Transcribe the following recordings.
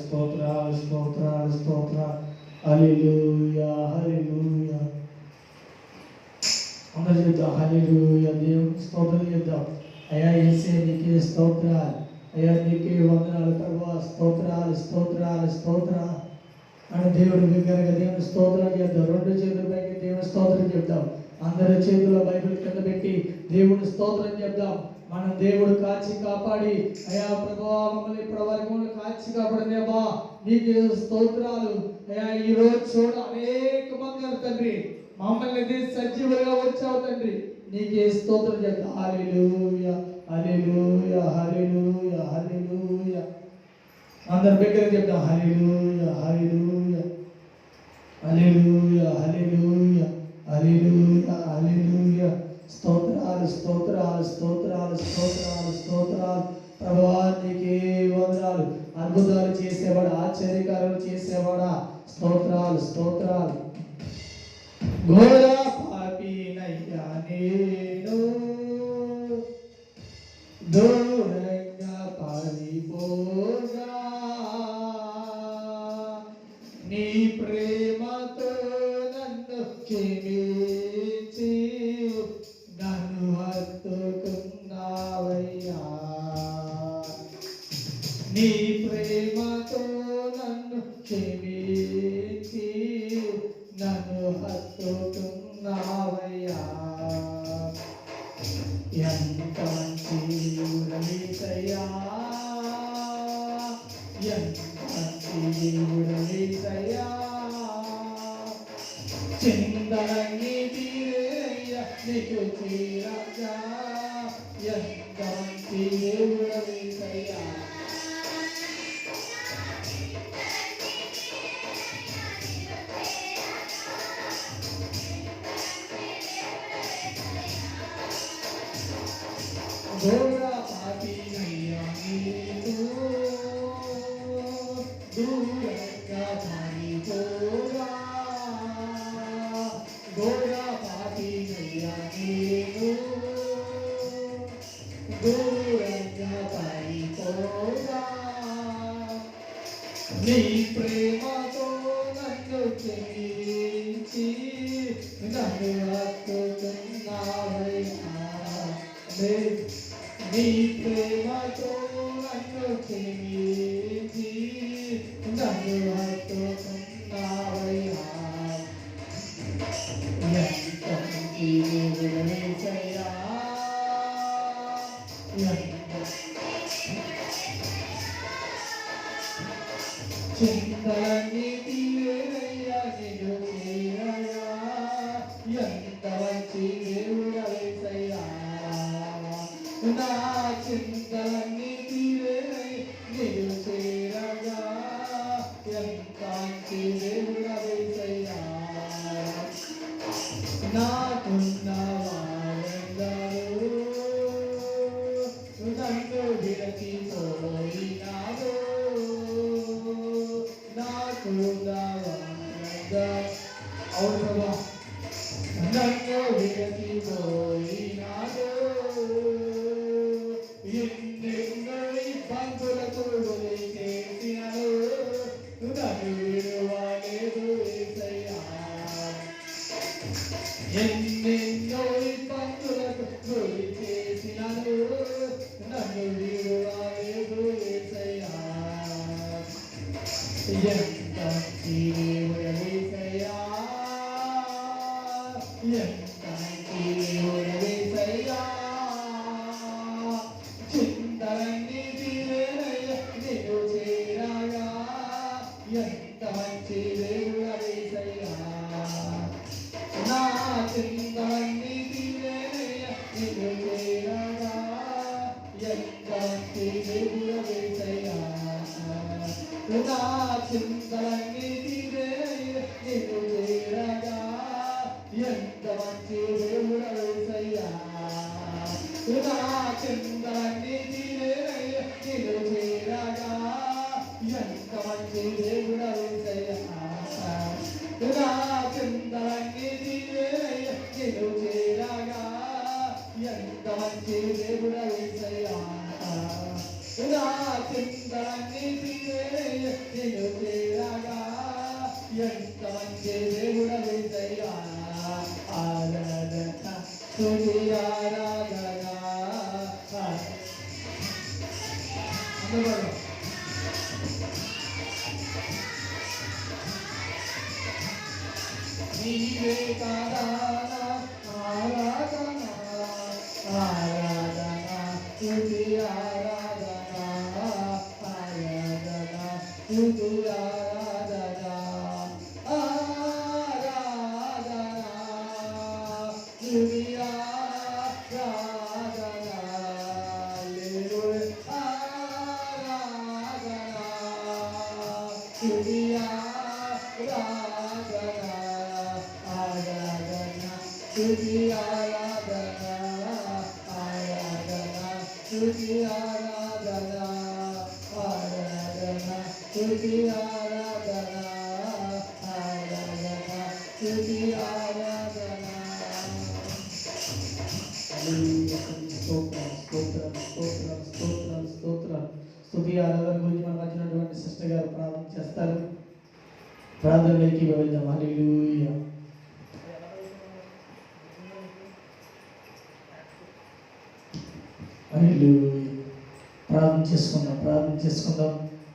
స్తోత్రాలు స్తోత్రాలు స్తోత్రాలు. హల్లెలూయా హల్లెలూయా. అందరూ చెప్తాం హల్లెలూయా. దేవునికి స్తోత్రం చెప్తాం. అయ్యా యేసయ్య నీకే స్తోత్రాలు, అయ్యా నీకే వందనాలు ప్రభువా, స్తోత్రాలు స్తోత్రాలు స్తోత్రాలు అని దేవుడు బిగ్గరగా దేవుని స్తోత్రం చెప్తాం. రెండు చేతుల పైకి దేవుని స్తోత్రం చెప్తాం. అందరి చేతుల్లో బైబిల్ కింద పెట్టి దేవుని స్తోత్రం చెప్తాం. మనం దేవుడు కాచి కాపాడి అయ్యా ప్రభువా మమ్మల్ని ఇప్పటి వరకు కాచి కాపాడదేవా నీకు స్తోత్రాలు. అయ్యా ఈరోజు చూడ అనేక మంది తండ్రి మమ్మల్ని సజీవులుగా వచ్చావు తండ్రి, నీకే స్తోత్రం చెప్తాం. హల్లెలూయా హల్లెలూయా హల్లెలూయా హల్లెలూయా. అందరి దగ్గర చెప్తాం హల్లెలూయా హల్లెలూయా హల్లెలూయా హల్లెలూయా హల్లెలూయా హల్లెలూయా. స్తోత్రాలు స్తోత్రాలు స్తోత్రాలు స్తోత్రాలు స్తోత్రాలు. ప్రభువా నీకే వందనాలు. అద్భుతాలు చేసేవాడా, ఆశ్చర్యకారాలు చేసేవాడా, స్తోత్రాలు స్తోత్రాలు. ఘోర పాపినయ్యా నేను దూరంగా పారిపోగా నీ ప్రేమతో నన్ను క్షమించి నన్ను హత్తుకున్నావయ్యా. నీ ప్రేమతో నన్ను క్షమించి నన్ను హత్తుకున్నావయ్యా. ఎంత మంచి దేవుడవయ్యా, ఎంత మంచి దేవుడవయ్యా. చిందరంగి తీరయ్యా నీకు తీరగా, ఎంత మంచి దేవుడవయ్యా. ఘోర పాపినయ్యా నీవు దూరంగా పారిపోగా, ఘోర పాపినయ్యా నీవు దూరంగా పారిపోగా నీ ప్రేమతో నన్ను క్షమించి నన్ను హత్తుకున్నావయ్యా. నీ ప్రేమతో నన్ను క్షమించి నన్ను హత్తుకున్నావయ్యా. ఎంత మంచి దేవుడవయ్యా, చింతలన్నీ తీరేనయ్యా నిన్ను చేరగా, ఎంత మంచి దేవుడవయ్యా. నా చింతలన్నీ తీరేనయ్యా నిన్ను చేరగా, ఎంత మంచి దేవుడవయ్యా. నాకున్న వారందరూ నన్ను విడచిపోయినారు, నాకున్న వారందరూ అవును నన్ను విడచిపోయినారు. ఎన్నెన్నో ఇబ్బందులకు గురి చేసినారు, నన్ను విడువలేదు యేసయ్యా. ఎన్నెన్నో ఇబ్బందులకు గురి చేసినారు, నన్ను విడువలేదు యేసయ్యా. ఎంత మంచి దేవుడవయ్యా, ఎంత మంచి దేవుడవయ్యా. చింతలన్నీ తీరేనయ్యా నిన్ను చేరగా, ఎంత మంచి దేవుడవయ్యా. నా చింతలన్నీ తీరేనయ్యా నిన్ను చేరగా, ఎంత మంచి దేవుడవయ్యా. నా చింతలన్నీ తీరేనయ్యా నిన్ను చేరగా, ఎంత మంచి దేవుడవయ్యా. నా చింతలన్నీ తీరేనయ్యా నిన్ను చేరగా, ఎంత మంచి దేవుడవయ్యా. నా చింతలన్నీ తీరేనయ్యా నిన్ను చేరగా, ఎంత మంచి దేవుడవయ్యా. నా చింతలన్నీ తీరేనయ్యా నిన్ను చేరగా ఎంతమంది దేవుడు యేసయ్యా ఆరాధన స్తుతి ఆరాధన అందరూ నీవే కాదానా ఆరాధన ఆరాధన స్తుతి ఆరాధన ఆరాధన స్తుతి ఆరాధన ఆరాధన స్తుతి ఆరాధన హల్లెలూయా ఆరాధన స్తుతి ఆరాధన స్తుతి ఆరాధన ఆరాధన స్తుతి ఆరాధన ఆరాధన స్తుతి ఆరాధన ఆరాధన స్తుతి ఆరాధన స్తోత్రం స్తోత్రం స్తోత్రం స్తోత్రం స్తోత్రం స్తుతి ఆరాధన గురించి మన మధ్యనటువంటి సిస్టర్ గారు ప్రార్థన చేస్తారు. ప్రార్థనలోకి వెళ్దాం. హల్లెలూయా. ప్రార్థన చేసుకుందాం.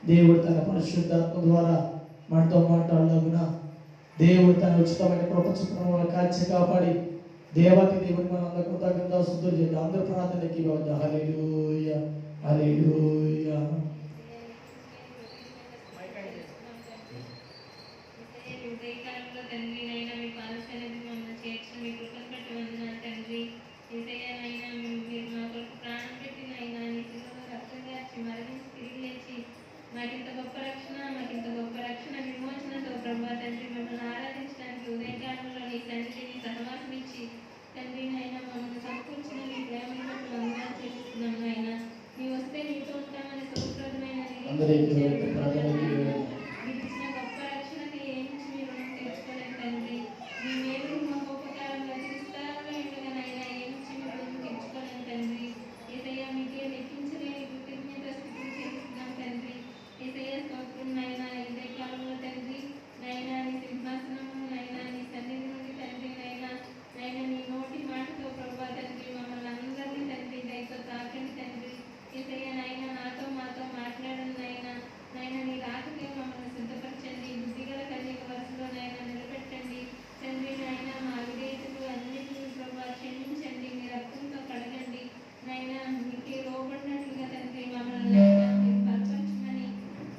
దేవుడు తన పరిశుద్ధాత్మ ద్వారా మనతో మాట్లాడలాగున దేవుడు తన ఉచితమైన కృప చొప్పున కాల్చి కాపాడి దేవాతి దేవుడికి మనం అందరూ కృతజ్ఞతాస్తుతులు చేద్దాం. అందరూ ప్రార్థనకి వద్దాం. హల్లెలూయా హల్లెలూయా. మాకింత గొప్ప రక్షణ విమోచనతో ప్రభువా తండ్రి మిమ్మల్ని ఆరాధించడానికి ఉదయకాలంలో నీ సన్నిధిని సహవాసం ఇచ్చి తండ్రి నాయన మమ్మల్ని సమకూర్చిన నీ ప్రేమను బట్టి వందనాలు చెల్లిస్తున్నాం నాయన. నీ వస్తే నీతో ఉంటామని సుప్రదమైన మీకు ఇచ్చిన గొప్ప రక్షణకి ఏ నుంచి మీరు తీర్చుకోలేదు తండ్రి. మీ మేలు మా గొప్పకారంలో చిరుస్తారంలో ఉండగా నాయన ఏ నుంచి మీరు తీర్చుకోలేదు తండ్రి. ఏసయ్యా మీకే లెక్కించలేని కృతజ్ఞత స్థితిని చేస్తున్నాం తండ్రి. ఏసయ్య స్తోత్రం నాయన. ఇదే కాలంలో తండ్రి నాయన నీ సింహాసనము నాయన నీ సన్నిధి నుండి తండ్రి నాయన నీ నోటి మాటతో ప్రభువా తండ్రి మమ్మల్ని అందరినీ తండ్రి దయతో తాకండి తండ్రి. ఏసయ్య నాయన నాతో మాతో మాట్లాడండి నాయన నీ రాకకే మమ్మల్ని సిద్ధపరచండి. బుద్ధిగల కన్యక వరుసలో నాయన నిలబెట్టండి తండ్రి నాయన. మా విధేయతలు అన్నిటినీ ప్రభువా క్షమించండి. మీ రక్తంతో కడగండి నాయన. మీకే లోబడినట్లుగా తండ్రి మమ్మల్ని నాయన మీరు బలపరచమని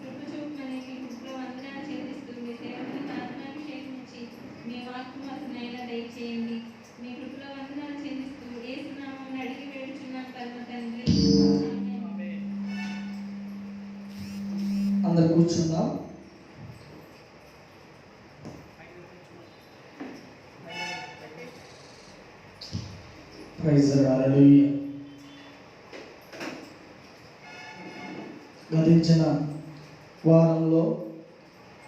కృప చూపమని మీ కృపలో వందనాలు చెల్లిస్తూ మీ సేవకులకు ఆత్మాభిషేకం ఇచ్చి మీ వాక్కు మాకు నాయన దయచేయండి. మీ కృపలో వందనాలు చెల్లిస్తూ యేసు నామమున అడిగి వేడుచున్నాం పరమ తండ్రి. అందరు కూర్చుందాం. Praise the Lord. హల్లెలూయా. గతించిన వారంలో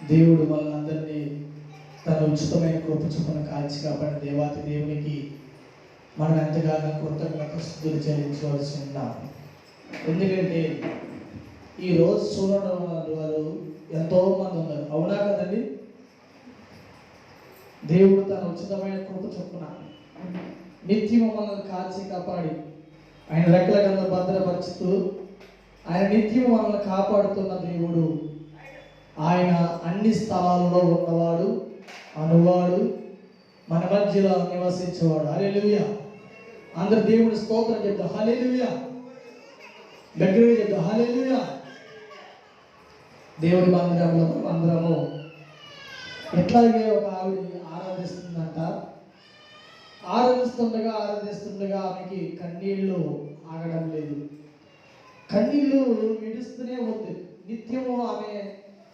దేవుడు మనందరినీ తన ఉచితమైన కృప చొప్పున కాల్చి కాపాడిన దేవాతి దేవునికి మనం ఎంతగానో కృతజ్ఞతాస్తుతులు చెల్లించవలసి ఉన్నాం. ఎందుకంటే ఈరోజు చూడడం వారు ఎంతో మంది ఉన్నారు. అవునా కదండి? దేవుడు తన ఉచితమైన కృప చొప్పున నిత్యము మనల్ని కాల్చి కాపాడి ఆయన రెక్కల కింద భద్రపరుచుతూ ఆయన నిత్యము మనల్ని కాపాడుతున్న దేవుడు. ఆయన అన్ని స్థలాల్లో ఉన్నవాడు, అనువాడు, మన మధ్యలో నివసించేవాడు. హల్లెలూయా. అందరు దేవుడి స్తోత్రం చెప్తాం. హల్లెలూయా. దగ్గరగా చెప్తాం. హల్లెలూయా. దేవుడి మందిరంలో అందరము ఎట్లాగే ఒక ఆవిడ ఆరాధిస్తుందంట. ఆరాధిస్తుండగా ఆమెకి కన్నీళ్లు ఆగడం లేదు. కన్నీళ్లు విడుస్తూనే ఉంది. నిత్యము ఆమె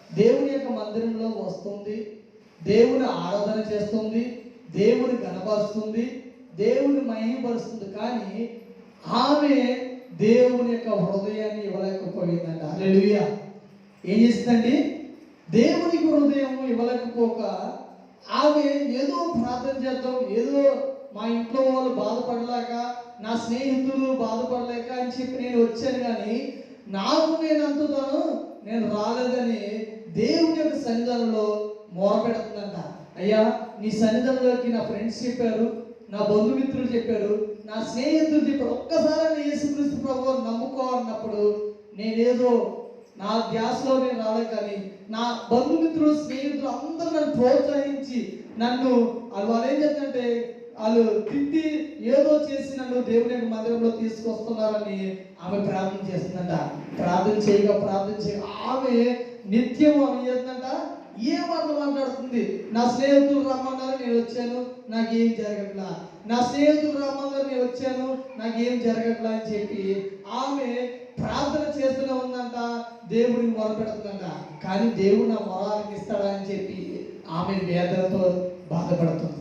దేవుని యొక్క మందిరంలో వస్తుంది, దేవుని ఆరాధన చేస్తుంది, దేవుని గణపరుస్తుంది, దేవుని మహిమపరుస్తుంది. కానీ ఆమె దేవుని యొక్క హృదయాన్ని ఇవ్వలేకపోయిందంట. హల్లెలూయా. ఏం చేసిందండి? దేవునికి హృదయం ఇవ్వలేకపోక ఆమె ఏదో ప్రార్థన చేద్దాం, ఏదో మా ఇంట్లో వాళ్ళు బాధపడలేక, నా స్నేహితులు బాధపడలేక అని చెప్పి నేను వచ్చాను, కానీ నాకు నేను అంటున్నాను నేను రాలేదని దేవుని యొక్క సన్నిధానంలో మొరపెడుతుందంట. అయ్యా, నీ సన్నిధానంలోకి నా ఫ్రెండ్స్ చెప్పారు, నా బంధుమిత్రులు చెప్పారు, నా స్నేహితులు చెప్పారు, ఒక్కసారి యేసుక్రీస్తు ప్రభువు నమ్ముకో అన్నప్పుడు నేనేదో నా ధ్యాసలో నేను రాలే, కానీ నా బంధుమిత్రులు స్నేహితులు అందరూ నన్ను ప్రోత్సహించి నన్ను వాళ్ళు ఏం చేస్తుంటే వాళ్ళు తిట్టి ఏదో చేసి నన్ను దేవుని యొక్క మందిరంలో తీసుకొస్తున్నారని ఆమె ప్రార్థన చేస్తుందంట. ప్రార్థన చేయగా ఆమె నిత్యం ఆమె చేస్తుందంట, ఏ మాటలు మాట్లాడుతుంది. నా స్నేహితులు రమ్మన్నారు, నేను వచ్చాను, నాకేం జరగట్లా. నా స్నేహితులు రమ్మన్నారు, నేను వచ్చాను, నాకేం జరగట్లా అని చెప్పి ఆమె ప్రార్థన చేస్తూనే ఉందంట, దేవుడిని మొరపెడుతుందంట. కానీ దేవుడు నా మొర ఆలకిస్తాడా అని చెప్పి ఆమె వేదనతో బాధపడుతుంది.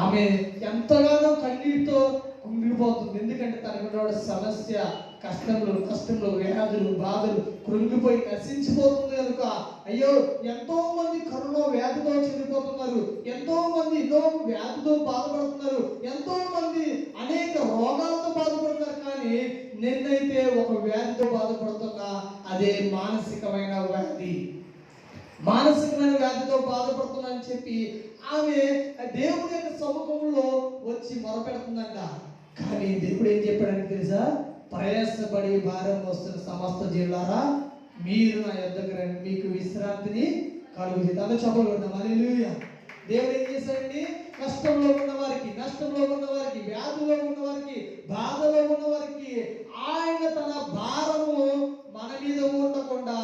ఆమె ఎంతగానో కన్నీటితో కుంగిపోతుంది. ఎందుకంటే తనకున్న సమస్య, కష్టంలో వ్యాధులు, బాధలు కృంగిపోయి నశించిపోతుంది కనుక. అయ్యో, ఎంతో మంది కరోనా వ్యాధితో చనిపోతున్నారు, ఎంతో మంది ఎన్నో వ్యాధితో బాధపడుతున్నారు, ఎంతో మంది అనేక రోగాలతో బాధపడుతున్నారు. కానీ నేనైతే ఒక వ్యాధితో బాధపడుతున్నా, అదే మానసికమైన వ్యాధితో బాధపడుతున్నా అని చెప్పి ఆమె దేవుడి యొక్క సముఖంలో వచ్చి మొరపెడుతుందంట. కానీ దేవుడు ఏం చెప్పాడని తెలుసా? ప్రయాసపడి భారం వస్తున్న సమస్త జీవులారా, మీరు నా యొద్దకు రండి, మీకు విశ్రాంతిని కలుగుతుంది. అలా చెప్పకూడదు. హల్లెలూయా. దేవుడు ఏం చేశాడండి? కష్టంలో ఉన్నవారికి, నష్టంలో ఉన్నవారికి, వ్యాధుల్లో ఉన్నవారికి, బాధలో ఉన్నవారికి ఆయన తన భారము మన మీద ఉండకుండా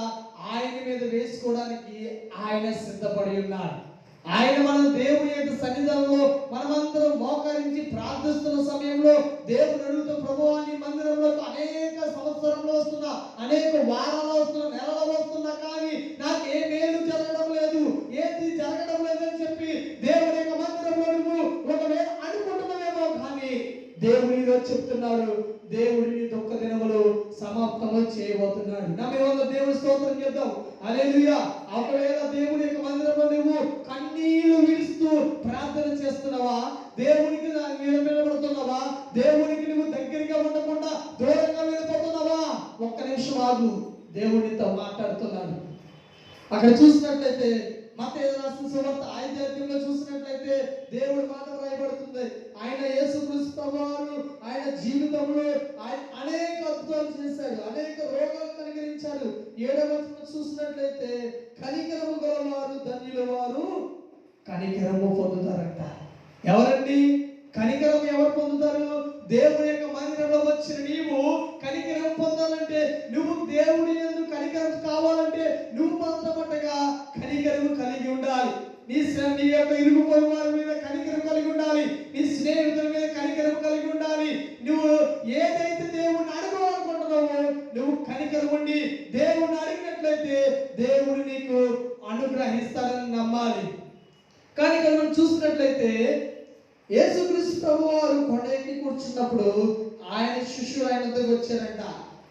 ఆయన మీద వేసుకోవడానికి ఆయన సిద్ధపడి ఉన్నాడు. ఆయన మనం దేవుని యొక్క సన్నిధానంలో మనమందరం మోకరించి ప్రార్థిస్తున్న సమయంలో దేవుడు అడుగుతూ, ప్రభువా నీ మందిరంలో అనేక సంవత్సరంలో వస్తున్నా, అనేక వారాలు వస్తున్నా, నెలలు వస్తున్నా, కానీ నాకు ఏ మేలు జరగడం లేదు, ఏది జరగడం లేదని చెప్పి దేవుని యొక్క మందిరంలో నువ్వు ఒకవేళ అనుకుంటున్నావేమో, కానీ దేవుడు ఈరోజు చెప్తున్నాడు, దేవుడిని దుఃఖ దినములు సమాప్తము చేయబోతున్నాడు. నమ్మేవాళ్ళు దేవుడి స్తోత్రం చేద్దాం. హల్లెలూయా. ఒకవేళ దేవుడి యొక్క మందిరంలో నువ్వు కన్నీళ్లు విడుస్తూ ప్రార్థన చేస్తున్నావా? దేవునికి నిలబడుతున్నావా? దేవునికి నువ్వు దగ్గరగా ఉండకుండా దూరంగా వెళ్ళిపోతున్నావా? ఒక్క నిమిషం ఆగు, దేవుడితో మాట్లాడుతున్నాడు. అక్కడ చూసినట్లయితే మత్తయి రాసిన సువార్త 5వ అధ్యాయంలో చూసినట్లయితే దేవుడి మాట రాయబడుతుంది. ఆయన యేసుక్రీస్తు ప్రభువారు ఆయన జీవితంలో ఆయన అనేక అద్భుతాలు చేశాడు, అనేక రోగాలు కనికరించాడు. 7వ వచనం చూసినట్లయితే కనికరము గలవారు ధన్యులు, వారు కనికరము పొందుతారంట. ఎవరండి కనికరం? ఎవరు పొందుతారు? దేవుని యొక్క మందిరంలో వచ్చిన నీవు కనికరం పొందాలంటే, నువ్వు దేవుని యందు కనికరం కావాలంటే నువ్వు మొట్టమొదటగా కనికరం కలిగి ఉండాలి. నీ యొక్క ఇరుగుపోయిన వారి మీద కనికరం కలిగి ఉండాలి, నీ స్నేహితుల మీద కనికరం కలిగి ఉండాలి. నువ్వు ఏదైతే దేవుడిని అడగాలనుకుంటున్నావో నువ్వు కనికరం ఉండి దేవుడిని అడిగినట్లయితే దేవుడు నీకు అనుగ్రహిస్తాడని నమ్మాలి. కానీ ఇక్కడ మనం చూసినట్లయితే యేసుక్రీస్తు ప్రభువారు కొండ ఎక్కి కూర్చున్నప్పుడు ఆయన శిష్యులు ఆయన దగ్గరికి వచ్చారంట.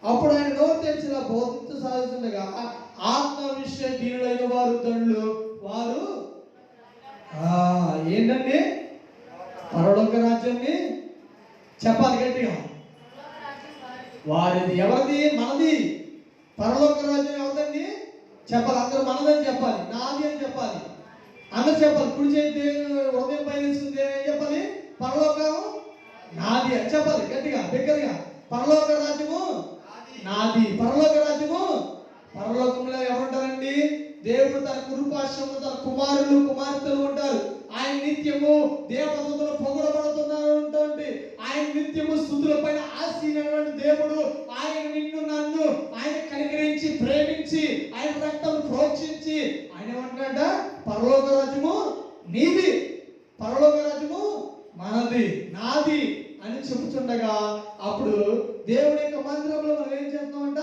అప్పుడు ఆయన నోరు తెరిచి ఇలా బోధించ సాగుతుండగా, ఆత్మ విషయ దీనులైన వారు ధన్యులు, వారు ఏంటండి? పరలోక రాజ్యాన్ని చెప్పాలి గట్టిగా. వారిది. ఎవరిది? మనది. పరలోక రాజ్యం ఎవరిదండి? చెప్పాలి. అందరూ మనదని చెప్పాలి, నాది అని చెప్పాలి, అందరూ చెప్పాలి. కుడి చేతి హృదయం పై తీసుకుంది ఏం చెప్పాలి? పరలోకం నాది అని చెప్పాలి గట్టిగా, దగ్గరగా. పరలోక రాజ్యము నాది. పరలోక రాజ్యము, పరలోకంలో ఎవరుంటారండి? దేవుడు తన కురుపాశ్రమంలో తన కుమారులు కుమార్తెలు ఉంటారు. ఆయన నిత్యము దేవదూతలు పొగడబడుతున్నారు. ఆయన నిత్యము స్తుతుల పైన ఆసీనటువంటి దేవుడు ఆయన నిన్ను నన్ను ఆయన కనికరించి ప్రేమించి ఆయన రక్తం ప్రోక్షించి ఆయన ఏమంటాడ? పరలోక రాజ్యము నీది, పరలోక రాజ్యము మనది, నాది అని చెప్పుచుండగా, అప్పుడు దేవుడి యొక్క మందిరంలో మనం ఏం చేస్తున్నామంట?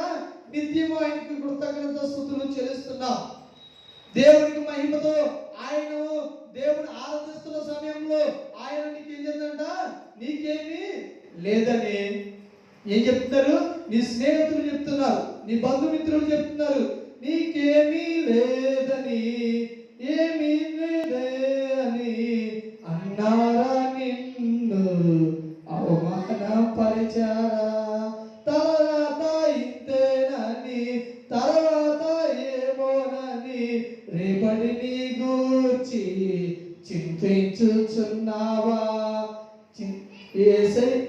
నిత్యము ఆయనకు కృతజ్ఞత స్తుతులు చెల్లిస్తున్నాం. దేవునికి మహిమతో ఆయన దేవుని ఆరాధిస్తున్న సమయంలో ఆయన నీకు ఏం చేద్దంట? నీకేమీ లేదని ఏం చెప్తున్నారు? నీ స్నేహితులు చెప్తున్నారు, నీ బంధుమిత్రులు చెప్తున్నారు, నీకేమీ లేదని, ఏమీ లేదని అన్నారా? నిన్ను అవమానపరిచారా? తర్వాత ఇంతేనని, తర్వాత ఏమోనని అని రేపటిని గూర్చి చింతించుచున్నావా? యేసయ్య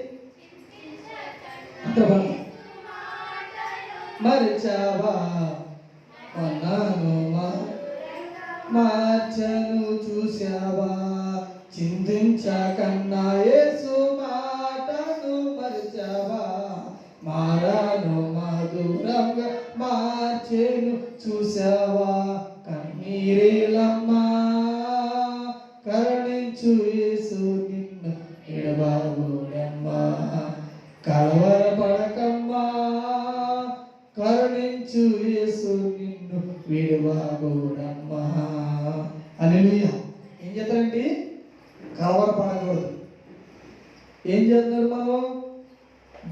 మరిచావా? అన్నాను మార్చను చూసావా? చింతించకన్నా యేసు మాటను మరిచావా? మారాను మధురంగా మార్చెను చూసావా? కన్నీరేలమ్మా కరుణించు యేసు నిన్ను ఎడబాగుడమ్మా. కలవరపడకమ్మా కరుణించు యేసు నిన్ను విడువబోడమ్మా. హల్లెలూయా. ఏం చేస్తారండి? కలవరపడకూడదు. ఏం చేస్తున్నారు మనం?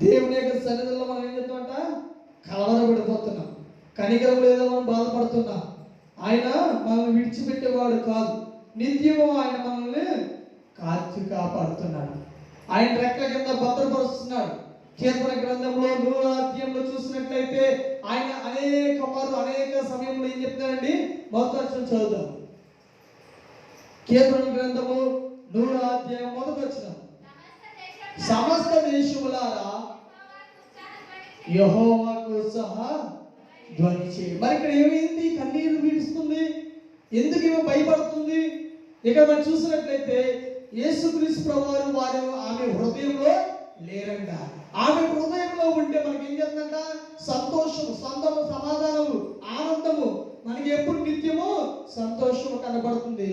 దేవుని యొక్క సన్నిధిలో మనం ఏం చేస్తామంట? కలవరపడిపోతున్నాం. కనికరం లేదో మనం బాధపడుతున్నాం. ఆయన మనల్ని విడిచిపెట్టేవాడు కాదు. నిత్యము ఆయన మనల్ని కాపాడుతున్నాడు. ఆయన రెక్కల కింద భద్రపరుస్తున్నాడు. కీర్తన గ్రంథంలో 100వ అధ్యాయంలో చూసినట్లయితే ఆయన అనేక సమయంలో ఏం చెప్తారండి? మొదటి చదువుదాం. కీర్తన గ్రంథము 100వ అధ్యాయం మొదటి వచనం. సమస్త దేశములారా యెహోవాకు సహా ధ్వని చేయి. మరి ఇక్కడ ఏమైంది? కన్నీరు వీడుస్తుంది. ఎందుకు ఏమో భయపడుతుంది? ఇక్కడ మనం చూసినట్లయితే యేసుక్రీస్తు ప్రభువారు ఆమె హృదయంలో లేరంట. ఆమె హృదయంలో ఉంటే మనకి ఏం చేస్తుందంట? సంతోషము, సమాధానము, ఆనందము మనకి ఎప్పుడు నిత్యము సంతోషము కనబడుతుంది.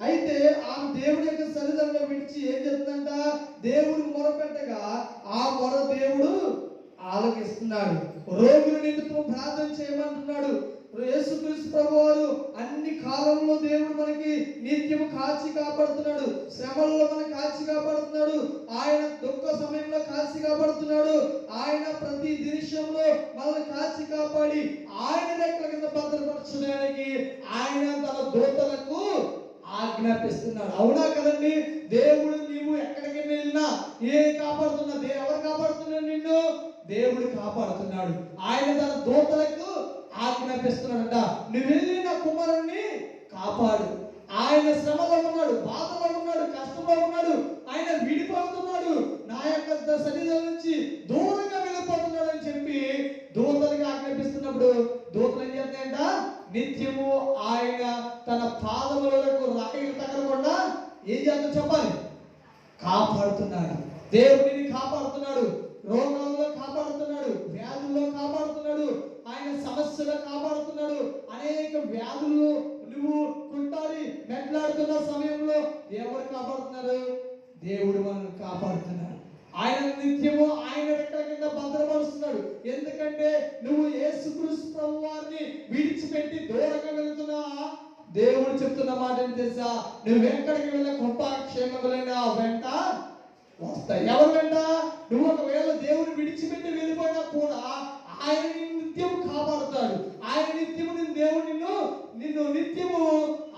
అయితే ఆమె దేవుడి యొక్క సన్నిధిలో విడిచి ఏం చేస్తుందంట? దేవుడికి మొరపెట్టగా ఆ మొర దేవుడు ఆలకిస్తున్నాడు. రోగుల నిమిత్తం ప్రార్థన చేయమంటున్నాడు. యేసుక్రీస్తు ప్రభువారు అన్ని కాలంలో దేవుడు మనకి నిత్యము కాచి కాపాడుతున్నాడు. శ్రమల్లో మనకి కాచి కాపాడుతున్నాడు. ఆయన దుఃఖ సమయంలో కాచి కాపాడుతున్నాడు. ఆయన ప్రతి దృశ్యంలో మనల్ని కాచి కాపాడి ఆయన రెక్కల కింద భద్రపరచడానికి ఆయన తన దూతలకు ఆజ్ఞాపిస్తున్నాడు. అవునా కదండి? దేవుడు నీవు ఎక్కడికి వెళ్ళినా కాపాడుతున్నా. ఎవరు కాపాడుతున్నాడు? నిన్ను దేవుడు కాపాడుతున్నాడు. ఆయన తన దూతలకు ఆజ్ఞాపిస్తున్నాడంట, నువ్వు వెళ్ళి నా కుమారుణ్ణి కాపాడు. ఆయన శ్రమలో ఉన్నాడు, బాధలో ఉన్నాడు, కష్టంలో ఉన్నాడు, ఆయన విడిపోతున్నాడు, నా యొక్క సన్నిధి నుంచి దూరంగా వెళ్ళిపోతున్నాడు అని చెప్పి దూతలకు ఆజ్ఞాపిస్తున్నప్పుడు దూతలు ఏం చేస్తాయంట? నిత్యము ఆయన తన పాదములకు రాయిలు తగలకుండా ఏం చేస్తా చెప్పాలి? కాపాడుతున్నాడు. దేవుడిని కాపాడుతున్నాడు. రోగాల్లో కాపాడుతున్నాడు, వ్యాధుల్లో కాపాడుతున్నాడు, ఆయన సమస్యలో కాపాడుతున్నాడు. అనేక వ్యాధుల్లో నువ్వు కుంటాడి మెట్లాడుతున్న సమయంలో ఎవరు కాపాడుతున్నారు? దేవుడు మనల్ని కాపాడుతున్నాడు. ఆయన నిత్యము ఆయన రెక్కల కింద భద్రపరుస్తున్నాడు. ఎందుకంటే నువ్వు యేసుక్రీస్తు ప్రభువారిని విడిచిపెట్టి దూరంగా వెళ్తున్నా. దేవుడు చెప్తున్న మాట ఏం తెలుసా? నువ్వు ఎక్కడికి వెళ్ళే గొప్ప క్షేమములైనా వెంట వస్తాయి. ఎవరు వెంట? నువ్వు ఒకవేళ దేవుని విడిచిపెట్టి వెళ్ళిపోయినా కూడా ఆయన నిత్యం కాపాడుతాడు. ఆయన నిత్యము దేవుడు నిన్ను నిత్యము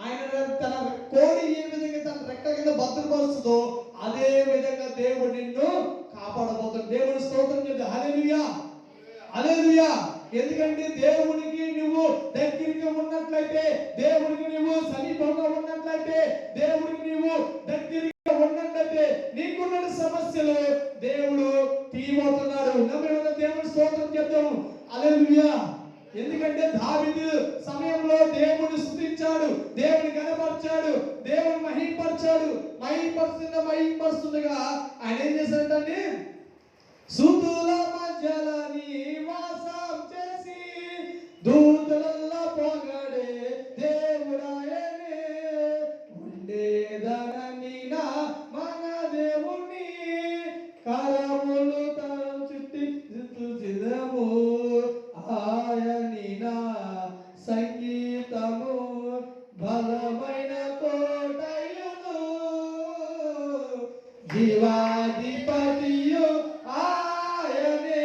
ఆయన తన కోడి ఏ విధంగా తన రెక్కల కింద భద్రపరుస్తుందో అదే విధంగా దేవుడు నిన్ను కాపాడబోతాడు. దేవుడు స్తోత్రం చెప్తే హల్లెలూయా, హల్లెలూయా. ఎందుకంటే దేవునికి నువ్వు దగ్గరగా ఉన్నట్లయితే, దేవునికి నువ్వు సమీపంగా ఉన్నట్లయితే, దేవునికి నువ్వు దగ్గరగా ఉన్నట్లయితే నీకున్న సమస్యలు దేవుడు తీయబోతున్నాడు. నమ్మిన దేవుడు స్తోత్రం చెప్తాము హల్లెలూయా. ఎందుకంటే దావీదు సమయంలో దేవుడు స్తుతించాడు, దేవుని కనపరిచాడు, దేవుని మహిమపరుస్తుండగా ఆయన ఏం చేశాడంటే సుతుల మధ్యల నివాసం చేసి దూతలల్లా పొగడే దేవుడాయనే ఉండేదనని నా మన దేవుని కరములు తరం చుట్టిదము ఆయని నా సంగీతము బలమైన కోటయును జీవాధిపతియు ఆయనే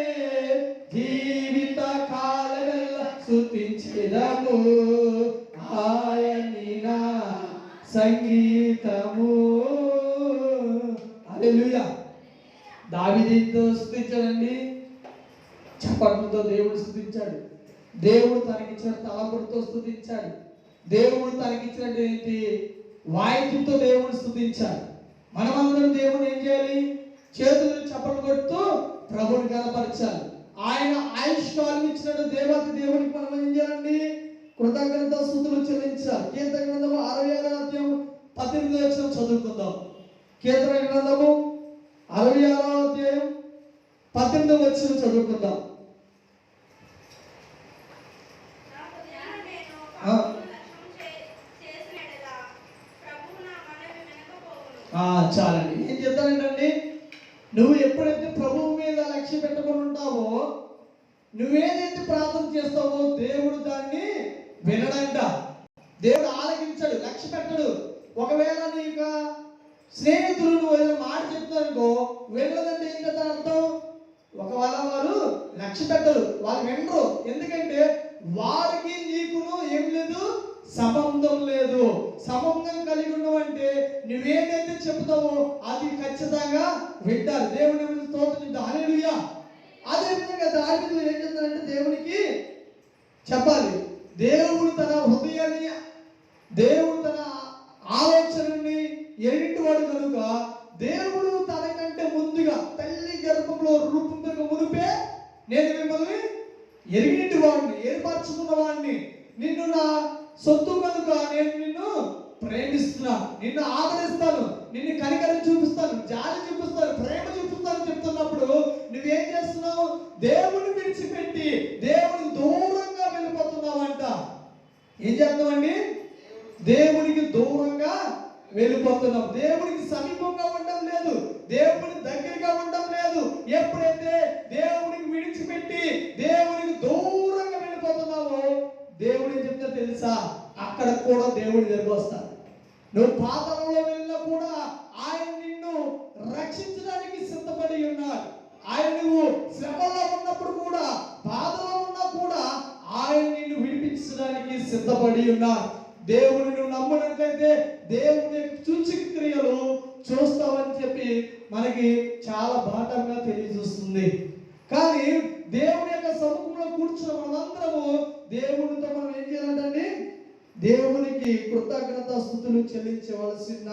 జీవిత కాలమెల్ల స్తుతించెదము ఆయని నా సంగీతము. హల్లెలూయా. దావీదుతో స్తుతించాడండి, చప్పట్లతో దేవుడు స్తుతించాడు. దేవుడు తనకిచ్చిన తలంపులతో స్తుతించాడు. దేవుడు తనకిచ్చినటువంటి వాయిద్యంతో దేవుడిని స్తుతించాలి. మనమందరం దేవుని ఏం చేయాలి? చేతులు చప్పట్లు కొడుతూ ప్రభుని కనపరచాలి. ఆయన ఆయుష్కాలం ఇచ్చినట్టు దేవత దేవుడికి మనం ఏం చేయాలండి? కృతజ్ఞత స్తుతులు చెల్లించాలి. కీర్తన గ్రంథము 66వ అధ్యాయం 18వ వచనం చదువుకుందాం. కీర్తన గ్రంథము 66వ అధ్యాయం 18వ వచనం చదువుకుందాం. చాలండి. ఏం చెప్తానంటండి, నువ్వు ఎప్పుడైతే ప్రభువు మీద లక్ష్య పెట్టుకుని ఉంటావో, నువ్వేదైతే ప్రార్థన చేస్తావో దేవుడు దాన్ని వినడంట. దేవుడు ఆలకించాడు, లక్ష్య పెట్టడు. ఒకవేళ నీ యొక్క స్నేహితులు నువ్వు ఏదైనా మాట చెప్తారనుకో, వినలేదంటే ఏం చెప్తారు అర్థం? ఒకవేళ వారు లక్ష్య పెట్టరు, వాళ్ళు వినరు. ఎందుకంటే వారికి నీకును ఏం లేదు, సంబంధం లేదు. సంబంధం కలిగి ఉన్నావంటే నువ్వేదైతే చెప్తావో అది ఖచ్చితంగా వింటారు. దేవుని స్తోత్రం, హల్లెలూయా. అదే విధంగా దావీదు ఏం చేస్తారంటే దేవునికి చెప్పాలి. దేవుడు తన హృదయాన్ని, దేవుడు తన ఆలోచనని ఎరిగినవాడు కనుక దేవుడు తనకంటే ముందుగా తల్లి గర్భంలో రూపొందక మునిపే నేను మిమ్మల్ని ఎరిగినటి వాడిని, ఏర్పరచుకున్న వాడిని, నిన్ను నా సొత్తు కనుక నేను నిన్ను ప్రేమిస్తున్నాను, నిన్ను ఆదరిస్తాను, నిన్ను కనికరం చూపిస్తాను, జాలి చూపిస్తాను, ప్రేమ చూపిస్తాను చెప్తున్నప్పుడు నువ్వేం చేస్తున్నావు? దేవుని విడిచిపెట్టి దేవునికి దూరంగా వెళ్ళిపోతున్నావంట. ఏం చేస్తున్నావండి? దేవునికి దూరంగా వెళ్ళిపోతున్నాం. దేవునికి సమీపంగా ఉండడం లేదు, దేవునికి దగ్గరగా ఉండడం లేదు. ఎప్పుడైతే దేవునికి విడిచిపెట్టి దేవునికి దూరంగా వెళ్ళిపోతున్నావో దేవుడు ఏం చెప్తారో తెలుసా? అక్కడ కూడా దేవుడి దగ్గరికి వస్తాడు. నువ్వు పాతాళంలో వెళ్ళినా కూడా ఆయన నిన్ను రక్షించడానికి సిద్ధపడి ఉన్నాడు. ఆయన నువ్వు శ్రమలో ఉన్నప్పుడు కూడా, బాధలో ఉన్నా కూడా ఆయన నిన్ను విడిపించడానికి సిద్ధపడి ఉన్నాడు. దేవుని నువ్వు నమ్మినట్లయితే దేవుని సూచక క్రియలు చూస్తావని చెప్పి మనకి చాలా బాటంగా తెలియజేస్తుంది. కానీ దేవుని యొక్క సముఖంలో కూర్చున్న మనందరము దేవునితో మనం ఏం చేయాలంటే దేవునికి కృతజ్ఞత స్తుతులు చెల్లించవలసిన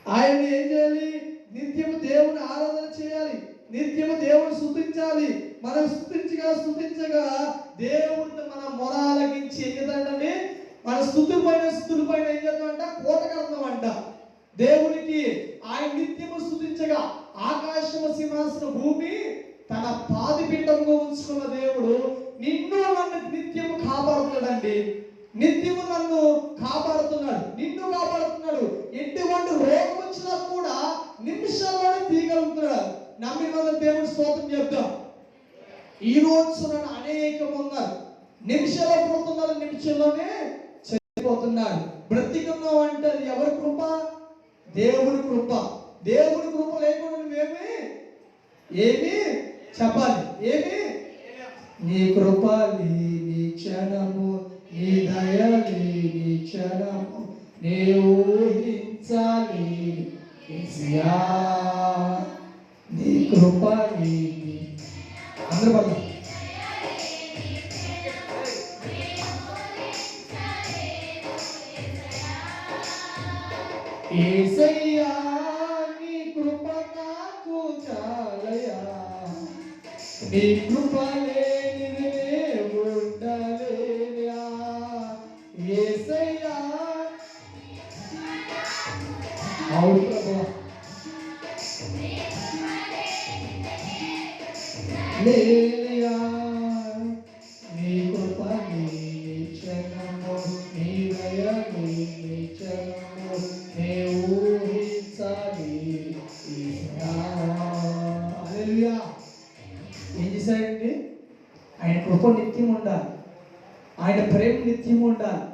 ఆయన్ని ఏం చేయాలి? నిత్యము దేవుని ఆరాధన చేయాలి, నిత్యము దేవుని స్తుతించాలి. మనం స్తుతించగా దేవుడిని మన మొర ఆలకించి ఏం చేద్దామంటే మన స్తుతుల పైన ఏం చేద్దామంట? కోట కడతామంట. దేవునికి ఆయన నిత్యము స్తుతించగా ఆకాశము సింహాసన భూమి తన పాదిపీఠంగా ఉంచుకున్న దేవుడు నిన్ను నన్ను నిత్యము కాపాడుతున్నాడండి. నిత్యము నన్ను కాపాడుతున్నాడు, నిన్ను కాపాడుతున్నాడు. ఎటువంటి రోగం వచ్చినా కూడా నిమిషంలోనే తీయగలుగుతున్నాడు. నమ్మిన వాళ్ళ దేవుడు స్తోత్రం చెప్తాం. ఈ రోజు అనేకం ఉన్నారు, నిమిషంలో పోతున్నారు, నిమిషంలోనే చనిపోతున్నారు. బ్రతికున్నావు అంటే అది ఎవరి కృప? దేవుడి కృప. దేవుడి కృప లేకుండా నువ్వేమి ఏమి చెప్పాలి? ఏమి? నీ కృప లేని క్షణము, నీ దయ లేని క్షణము నీ ఊహించాలి. నీ కృప లేని అందరూ పడతాం. యేసయ్యా నీ కృప నాకు చాలయా, నీ కృప లేనిదే ఉండలేనా. యేసయ్యా అవును ప్రభువా, లేనియా నీ కృప లేని క్షణము, నీ దయ లేని క్షణము నీ ఊహించాలి. హల్లెలూయా. ఏం చేశాడండి? ఆయన కృప నిత్యం ఉండాలి, ఆయన ప్రేమ నిత్యం ఉండాలి.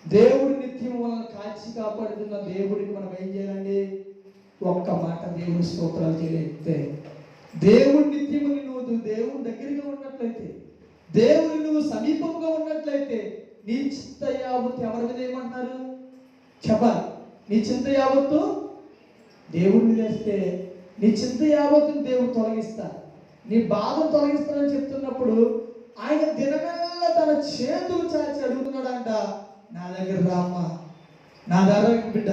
దేవుడి నిత్యం మనల్ని కాచి కాపాడుతున్న దేవుడికి మనం ఏం చేయాలండి? ఒక్క మాట దేవుడి స్తోత్రాలు చేయలేస్తే, దేవుడి నిత్యము నువ్వు దేవుడి దగ్గరగా ఉన్నట్లయితే, దేవుని నువ్వు సమీపంగా ఉన్నట్లయితే నీ చింత యావత్తు ఎవరి మీద ఏమంటున్నారు? చెప్పాలి. నీ చింత యావత్తు దేవుడిని వేస్తే నీ చింత యావత్తుని దేవుడు తొలగిస్తాడు, నీ బాధను తొలగిస్తానని చెప్తున్నప్పుడు ఆయన దినమెల్లా తన చేతులు చాచి అడుగుతున్నాడంట, నా దగ్గర రామ్మా, నా దగ్గర బిడ్డ,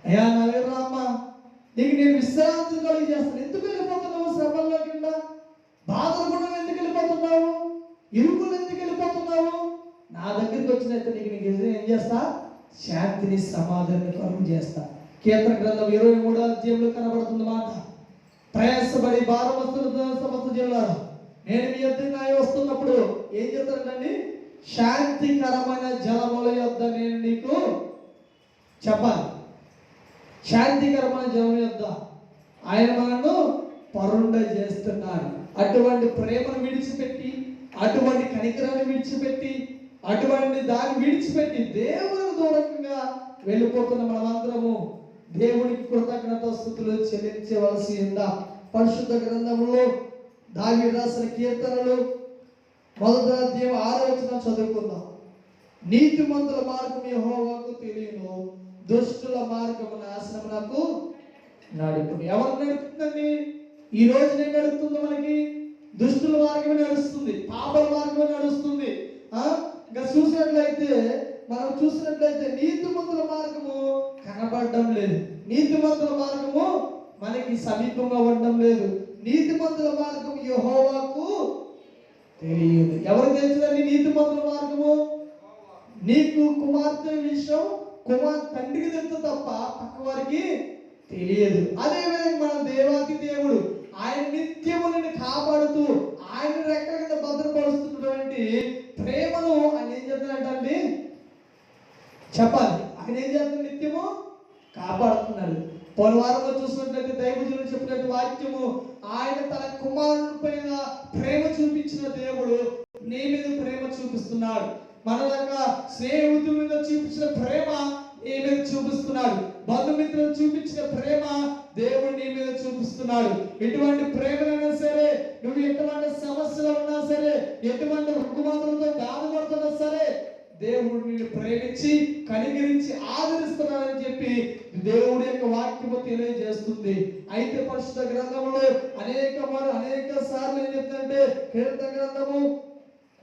అయ్యా నా దగ్గర రామ్మా, నీకు నేను విశ్రాంతి కలిగి చేస్తాను. ఎందుకు వెళ్ళిపోతున్నావు శ్రమల్లో కింద? బాధలు కూడా ఎందుకు వెళ్ళిపోతున్నావు? ఇరుకులు ఎందుకు వెళ్ళిపోతున్నావు? నా దగ్గరికి వచ్చినట్టు నీకు ఏం చేస్తా? శాంతిని సమాధానాన్ని కలుగు చేస్తా. కీర్తన గ్రంథం 23వ అధ్యాయంలో కనబడుతుంది మాట. ప్రయాసపడి భారం వస్తున్న సమస్త జిల్లాలో నేను మీ యొద్దకు వస్తున్నప్పుడు ఏం చెప్తానండి? శాంతికరమైన జలముల యొద్ద నేను నీకు చెప్పాలి. శాంతికరమైన జలముల యొద్ద ఆయన మనను పరుండ చేస్తున్నాడు. అటువంటి ప్రేమను విడిచిపెట్టి, అటువంటి కనికరాన్ని విడిచిపెట్టి, అటువంటి దాన్ని విడిచిపెట్టి దేవునికి దూరంగా వెళ్ళిపోతున్న మనమందరము దేవునికి కృతజ్ఞతాస్తుతులు చెల్లించవలసి ఉందా? పరిశుద్ధ గ్రంథంలో దావీదు రాసిన కీర్తనలు 1వ అధ్యాయం 6వ వచనం చదువుకుందాం. నీతిమంతుల మార్గం యెహోవాకు తెలియను, దుష్టుల మార్గము నాశనమునకు నడుపును. ఎవరు నడుపుతుందండి? ఈ రోజు నేను నడుపుతుంది మనకి దుష్టుల మార్గమే నడుస్తుంది, పాపల మార్గమే నడుస్తుంది. ఇంకా చూసినట్లయితే నీతిమంతుల మార్గము కనబడడం లేదు, నీతిమంతుల మార్గము మనకి సమీపంగా ఉండడం లేదు. నీతిమంతుల మార్గం యెహోవాకు తెలియదు. ఎవరు తెలుసుదండి నీతిమంతుల మార్గము? నీకు కుమార్తె విషయం తండ్రికి తెలుసు తప్ప పక్క వారికి తెలియదు. అదేవిధంగా మన దేవాది దేవుడు ఆయన నిత్యము నిన్ను కాపాడుతూ ఆయన రెక్కల కింద భద్రపరుస్తున్నటువంటి ప్రేమను ఆయన ఏం చేస్తున్నాడండి? చెప్పాలి. ఆయన ఏం చేస్తున్నాడు? నిత్యము కాపాడుతున్నాడు. పోయిన వారంలో చూసినట్లయితే దైవజనులు చెప్పినట్టు వాక్యము, ఆయన తన కుమారుని పైన ప్రేమ చూపించిన దేవుడు నీ మీద ప్రేమ చూపిస్తున్నాడు. మన దాకా స్నేహితుల మీద చూపించిన ప్రేమ నీ మీద చూపిస్తున్నాడు. బంధుమిత్రులు చూపించిన ప్రేమ దేవుడు నీ మీద చూపిస్తున్నాడు. ఎటువంటి ప్రేమలైనా సరే, నువ్వు ఎటువంటి సమస్యలు ఉన్నా సరే, ఎటువంటి రుగ్గుమాతులతో బాధపడుతున్నా సరే, దేవుడు నిన్ను ప్రేమించి కనికరించి ఆదరిస్తున్నాడని చెప్పి దేవుడి యొక్క వాక్యము తెలియజేస్తుంది. అయితే పరిశుద్ధ గ్రంథంలో అనేక సార్లు ఏం చెప్తుందంటే, కీర్తన గ్రంథము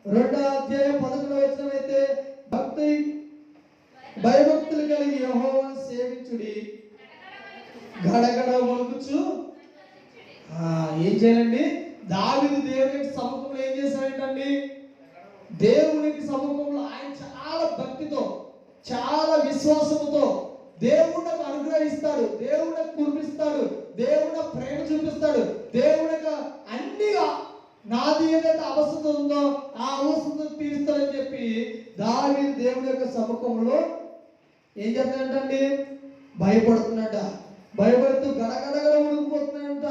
2వ అధ్యాయం 11వ వచనం అయితే, భయభక్తులు కలిగి యెహోవాను సేవించుడి, గడగడ వణుకుచు. ఏం చేయాలండి? దావీదు దేవునికి సముఖంలో ఏం చేశాడంటండి? దేవునికి సముఖంలో ఆయన చాలా భక్తితో, చాలా విశ్వాసముతో దేవుడికి అనుగ్రహిస్తాడు, దేవుడికి కురిపిస్తాడు, దేవుడి ప్రేమ చూపిస్తాడు. దేవుడికి అన్నిగా నాది ఏదైతే అవసరం ఉందో ఆ అవసరం తీరుస్తాడని చెప్పి దావీదు దేవుడి యొక్క సముఖంలో ఏం చేస్తాడంటండి? భయపడుతున్నాడ. భయపడుతూ గడగడగడ ఉడికిపోతున్నాడంట.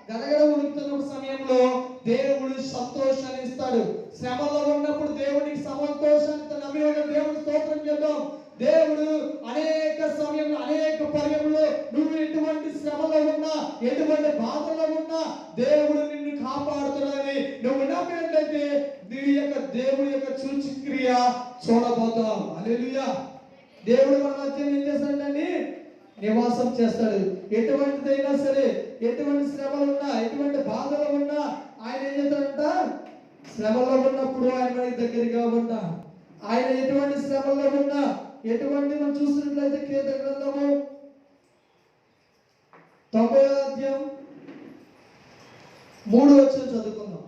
గడగడ ఉడుకుతున్న సమయంలో దేవుడు సంతోషాన్ని ఇస్తాడు. శ్రమలో ఉన్నప్పుడు దేవుడికి సంతోషాన్ని నమ్మిన దేవుడు స్తోత్రం చేద్దాం. దేవుడు అనేక సమయంలో, అనేక పర్యంలో నువ్వు ఎటువంటి శ్రమలో ఉన్నా, ఎటువంటి బాధలో ఉన్నా దేవుడు నిన్ను కాపాడుతున్నాడని నువ్వు నమ్మినట్లయితే దేవుడి యొక్క సూచక్రియ చూడబోతాం. హల్లెలూయా. దేవుడు మన మధ్య ఏం చేస్తాడండి? నివాసం చేస్తాడు. ఎటువంటిదైనా సరే, ఎటువంటి శ్రమలు ఉన్నా, ఎటువంటి బాధలు ఉన్నా ఆయన ఏం చేస్తాడంట? శ్రమలో ఉన్నప్పుడు ఆయన మనకి దగ్గరగా ఉన్నా, ఆయన ఎటువంటి శ్రమలో ఉన్నా, ఎటువంటి మనం చూసినట్లయితే కీర్తన గ్రంథము 90వ అధ్యాయం 3వ వచనం చదువుకుందాం.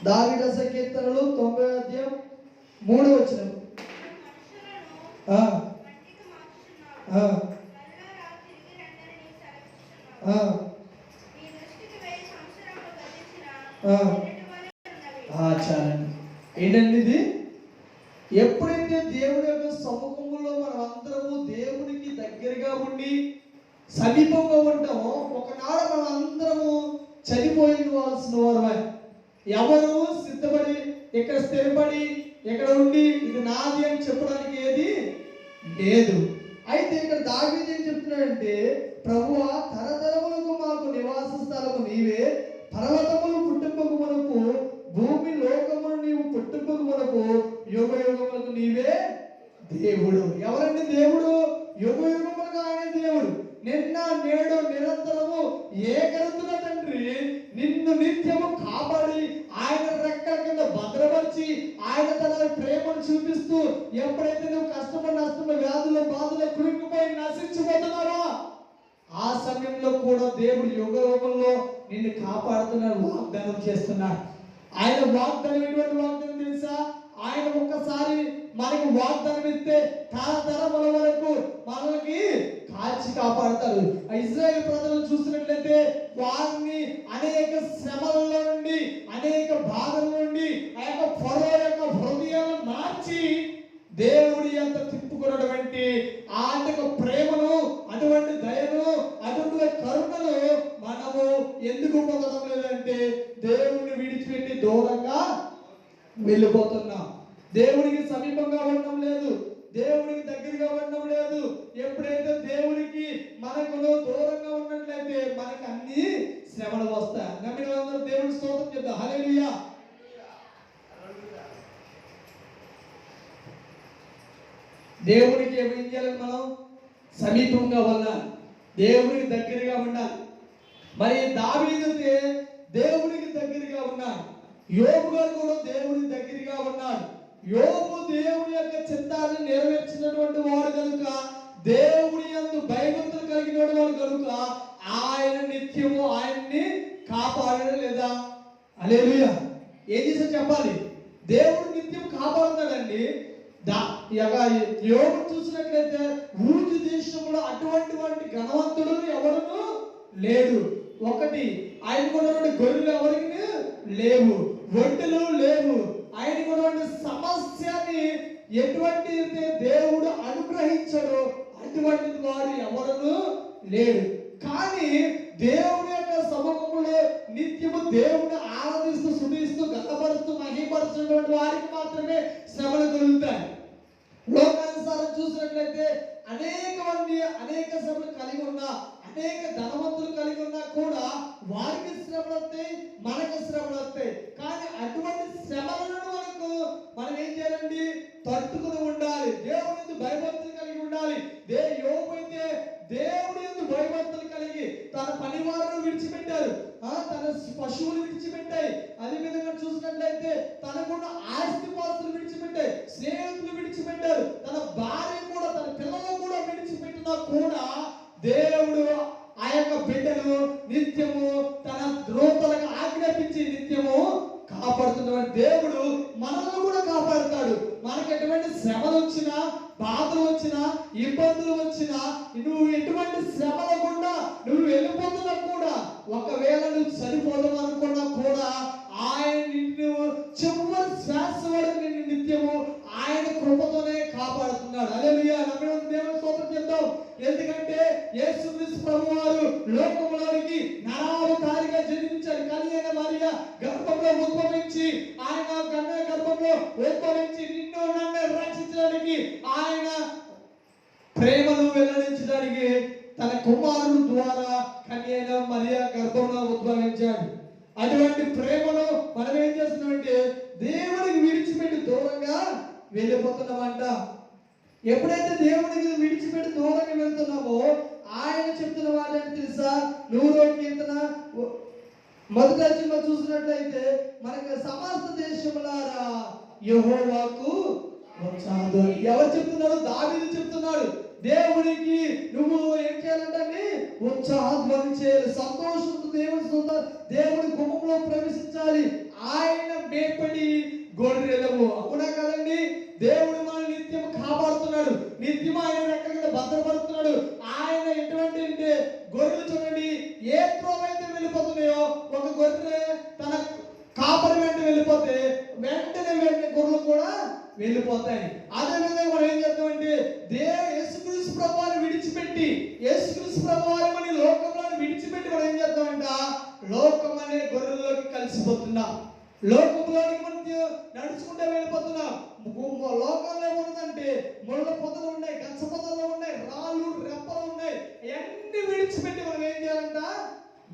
దావీదు రాసిన కీర్తనలు 90వ అధ్యాయం 3వ వచనం. చాలండి. ఏంటండి ఇది? ఎప్పుడైతే దేవుడి యొక్క సముఖంలో మనం అందరము దేవునికి దగ్గరగా ఉండి సమీపంగా ఉంటామో, ఒకనాడు మనం అందరము చనిపోయినవలసిన వారమే. ఎవరు సిద్ధపడి ఇక్కడ స్థిరపడి ఇక్కడ ఉండి ఇది నాది అని చెప్పడానికి ఏది లేదు. అయితే ఇక్కడ దావీదు ఏం చెప్తున్నాడంటే, ప్రభువా తరతరములకు మాకు నివాస స్థలము నీవే, పర్వతములు పుట్టింపకు మనకు, భూమి లోకమును నీవు పుట్టింపకు మనకు, యుగ యుగములకు నీవే దేవుడు. ఎవరండి దేవుడు? యుగ యుగములకు ఆయన దేవుడు. నిన్న నేడు నిరంతరము ఏకరుతున్న తండ్రి నిన్ను నిత్యము కాపాడి ఆయన రెక్కల కింద భద్రపరిచి ఆయన తన ప్రేమను చూపిస్తూ ఎప్పుడైతే నువ్వు కష్టము నష్టము వ్యాధులు బాధలు కురికిపోయి నశించిపోతున్నావో ఆ సమయంలో కూడా దేవుడు యుగ యుగంలో నిన్ను కాపాడుతున్నాడు, వాగ్దానం చేస్తున్నాడు. ఆయన వాగ్దానం ఎటువంటి వాగ్దానం తెలుసా? ఆయన ఒక్కసారి మనకి వాగ్దానం ఇస్తే తరతరముల వరకు మనకి కాచి కాపాడతారు. ఇశ్రాయేలు ప్రజలను చూసినట్లయితే వారిని అనేక శ్రమలలో నుండి అనేక బాధల నుండి ఆ యొక్క ఫరో యొక్క హృదయాలను మార్చి దేవుడి యొక్క తిప్పుకున్నటువంటి ఆ యొక్క ప్రేమను, అటువంటి దయను, అటువంటి కరుణను మనము ఎందుకు పొందడం లేదంటే దేవుడిని విడిచిపెట్టి దూరంగా వెళ్ళిపోతున్నాం. దేవుడికి సమీపంగా ఉండడం లేదు, దేవుడికి దగ్గరగా ఉండడం లేదు. ఎప్పుడైతే దేవుడికి మనకు దూరంగా ఉన్నట్లయితే మనకు అన్ని శ్రమలు వస్తాయి. నమ్మిన వాళ్ళందరూ దేవుడికి స్తోత్రం చెప్తాం. హల్లెలూయా. దేవుడికి ఏం చేయాలి? మనం సమీపంగా ఉండాలి, దేవుడికి దగ్గరగా ఉండాలి. మరి దావీదు దేవుడికి దగ్గరగా ఉన్నాడు, యోబు గారు కూడా దేవుడికి దగ్గరగా ఉన్నాడు. యోబు దేవుడి యొక్క చిత్తాన్ని నెరవేర్చినటువంటి వాడు కనుక, దేవుడి యందు భయభక్తులు కలిగిన వాడు కనుక ఆయన నిత్యము ఆయన్ని కాపాడడం లేదా? హల్లెలూయా. ఏం చేసా చెప్పాలి? దేవుడు నిత్యం కాపాడుతాడండి. యోబు చూసినట్లయితే ఊజు దేశంలో అటువంటి ఘనవంతుడు ఎవరును లేడు. ఒకటి, ఆయనకు ఉన్నటువంటి గొర్రెలు ఎవరికి లేవు, ఒంటెలు లేవు. ఆయనకు ఉన్నటువంటి సమస్యని ఎటువంటి దేవుడు అనుగ్రహించడు అటువంటి వాడు ఎవరును లేడు. కానీ దేవుడి యొక్క సముఖంలో నిత్యము దేవుడిని ఆరాధిస్తూ స్తుతిస్తూ గతపరుస్తూ మహిమపరుస్తున్నటువంటి వారికి మాత్రమే శ్రమలు కలుగుతాయి. లోకానుసారం చూసినట్లయితే అనేక శ్రమలు కలిగి ఉన్నా, అనేక ధనవంతులు కలిగి ఉన్నా కూడా వారికి శ్రమలు వస్తాయి, మనకు శ్రమలు వస్తాయి. కానీ అటువంటి శ్రమలను మనం ఏం చేయాలండి? తట్టుకుని ఉండాలి, దేవుడి యందు భయభక్తులు కలిగి ఉండాలి. యోబు అయితే దేవుడి యందు భయభక్తులు కలిగి తన పనివారును విడిచిపెట్టారు, తన పశువులు విడిచిపెట్టాయి. అదే విధంగా చూసినట్లయితే తనకున్న ఆస్తిపాస్తులు విడిచిపెట్టాయి, స్నేహితులు విడిచిపెట్టారు, తన భార్య కూడా తన పిల్లలు కూడా విడిచిపెట్టినా కూడా దేవుడు ఆ యొక్క బిడ్డను నిత్యము తన ద్రోతలకు ఆజ్ఞాపించి నిత్యము కాపాడుతున్నటువంటి దేవుడు మనల్ని కూడా కాపాడుతాడు. మనకు ఎటువంటి శ్రమలు వచ్చినా, బాధలు వచ్చినా, ఇబ్బందులు వచ్చినా, నువ్వు ఎటువంటి శ్రమల గుండా నువ్వు వెళ్ళిపోతున్నా కూడా, ఒకవేళ నువ్వు చనిపోదాం అనుకున్నా కూడా ఆయన నిన్ను చివరి శ్వాస వరకు నిన్ను నిత్యము ఆయన కృపతోనే కాపాడుతున్నాడు. హల్లెలూయా. నమ్మిన దేవుని స్తోత్రం చెప్తాం. ఎందుకంటే యేసుక్రీస్తు ప్రభువారు లోకములోనికి నరావతారిగా జన్మించాడు. కన్యక మరియ గర్భంలో ఉద్భవించి, ఆయన కన్య గర్భంలో ఉద్భవించి నిన్ను నన్ను రక్షించడానికి, ఆయన ప్రేమను వెల్లడించడానికి తన కుమారుడు ద్వారా కన్యక మరియ గర్భంలో ఉద్భవించాడు. అటువంటి ప్రేమను మనం ఏం చేస్తున్నామంటే దేవుడికి విడిచిపెట్టి దూరంగా వెళ్ళిపోతున్నామంట. ఎప్పుడైతే దేవుడికి విడిచిపెట్టి దూరంగా వెళ్తున్నామో ఆయన చెప్తున్న మాట ఏంటి తెలుసా? 100వ కీర్తన మొదటి వచనంలో చూసినట్లయితే మనకి సమస్త దేశములారా యెహోవాకు ఉత్సాహం. ఎవరు చెప్తున్నారు? దావీదు చెప్తున్నాడు. దేవుడికి నువ్వు ఏం చేయాలంటే ఉత్సాహధ్వని చేయాలి, సంతోషంతో దేవుడి గుమ్మంలో ప్రవేశించాలి. ఆయన మేపడి గొర్రెలము. అవునా కదండి? దేవుడు మనల్ని నిత్యం కాపాడుతున్నాడు, నిత్యం ఆయన రెక్కల కింద భద్రపడుతున్నాడు. ఆయన ఎటువంటి అంటే గొర్రెలు చూడండి, ఏ త్రోవైతే వెళ్ళిపోతున్నాయో, ఒక గొర్రె తన కాపరి వెంట వెళ్ళిపోతే వెంటనే గొర్రెలు కూడా వెళ్ళిపోతాయి. అదే విధంగా మనం ఏం చేద్దామంటే యేసుక్రీస్తు ప్రభువారిని విడిచిపెట్టి, యేసుక్రీస్తు ప్రభువారిని మన లోకంలో విడిచిపెట్టి మనం ఏం చేద్దామంట? లోకం అనే గొర్రెల్లోకి కలిసిపోతున్నాం, లోకంలోనికి మనం నడుచుకుంటూ వెళ్ళిపోతున్నాం. లోకంలో ఏముందంటే ముళ్ళ పొదలు ఉన్నాయి, గచ్చ పొదలు ఉన్నాయి, రాళ్ళు రెప్పలు ఉన్నాయి. అన్ని విడిచిపెట్టి మనం ఏం చేయాలంట?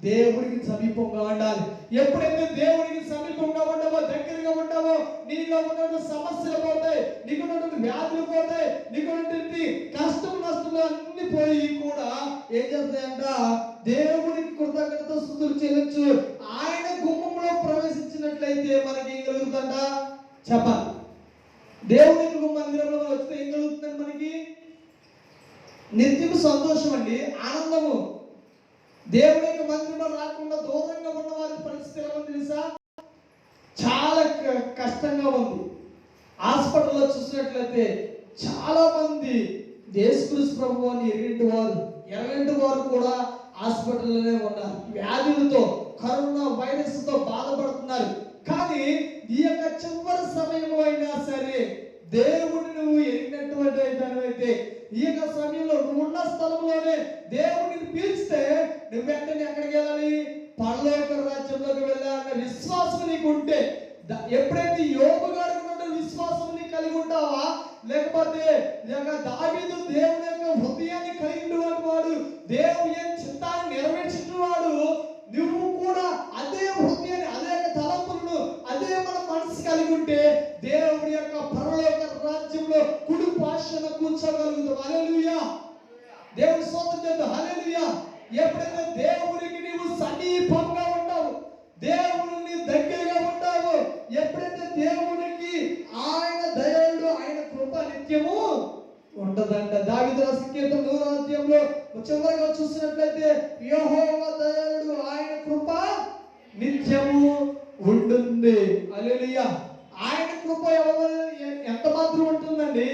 దేవుడికి సమీపంగా ఉండాలి. ఎప్పుడైతే దేవుడికి సమీపంగా ఉంటావో, దగ్గరగా ఉంటావో, నీలో ఉన్నటువంటి సమస్యలు పోతాయి, నీకు ఉన్నటువంటి వ్యాధులు పోతాయి, నీకు ఉన్నటువంటి కష్టం నష్టాలు అన్ని పోయి కూడా ఏం చేస్తాయంట? దేవుడికి కృతజ్ఞత స్తుతులు చెల్లించు. ఆయన గుమ్మంలో ప్రవేశించినట్లయితే దేవుని యొక్క మందిరంలో మనం వస్తే ఏం కలుగుతుందండి? మనకి నిత్యము సంతోషం అండి, ఆనందము. దేవుని యొక్క మందిరంలో రాకుండా దూరంగా ఉన్న వారి పరిస్థితి ఎలా ఉంది తెలుసా? చాలా కష్టంగా ఉంది. హాస్పిటల్లో చూసినట్లయితే చాలా మంది యేసుక్రీస్తు ప్రభువు అని ఎరగంటి వారు కూడా హాస్పిటల్లోనే ఉన్నారు. వ్యాధులతో, కరోనా వైరస్తో బాధపడుతున్నారు. కానీ ఈ యొక్క చివరి సమయంలో అయినా సరే దేవుడిని నువ్వు ఎరిగినటువంటి దానివైతే ఈ యొక్క సమయంలో నువ్వు ఉన్న స్థలంలోనే దేవుడిని పిలిస్తే నువ్వు వెంటనే ఎక్కడికి వెళ్ళాలి? పరలోక రాజ్యంలోకి వెళ్ళాలన్న విశ్వాసం నీకు ఉంటే, ఎప్పుడైతే యోబు గారికి ఉన్న విశ్వాసం నీకు కలిగి ఉంటావా, లేకపోతే దావీదు దేవుని యొక్క హృదయాన్ని కలిగి వాడు, దేవుని చిత్తాన్ని నెరవేర్చిన వాడు, నువ్వు కూడా అదే హృదయాన్ని, అదే తలంపులను, అదే మన మనసు కలిగి ఉంటే దేవుడి యొక్క పరలోక రాజ్యంలో కుడి పార్శ్వన కూర్చోగలుగుతావు. హల్లెలూయా! దేవుని స్తోత్రం చేద్దాం. హల్లెలూయా! ఎప్పుడైతే దేవుడికి నీవు సమీపంగా ఉంటావు, దేవుడిని దగ్గరగా ఉంటావు, ఎప్పుడైతే దేవునికి ఆయన దయాళుడు, ఆయన కృప నిత్యము ఉంటదంట. దావీదు రాసిన కీర్తన 100వ అధ్యాయంలో చివరిగా చూసినట్లయితే యెహోవా దయాళుడు, ఆయన కృప నిత్యము ఉంటుంది. హల్లెలూయా! ఆయన కృప ఎంత మాత్రం ఉంటుందండి?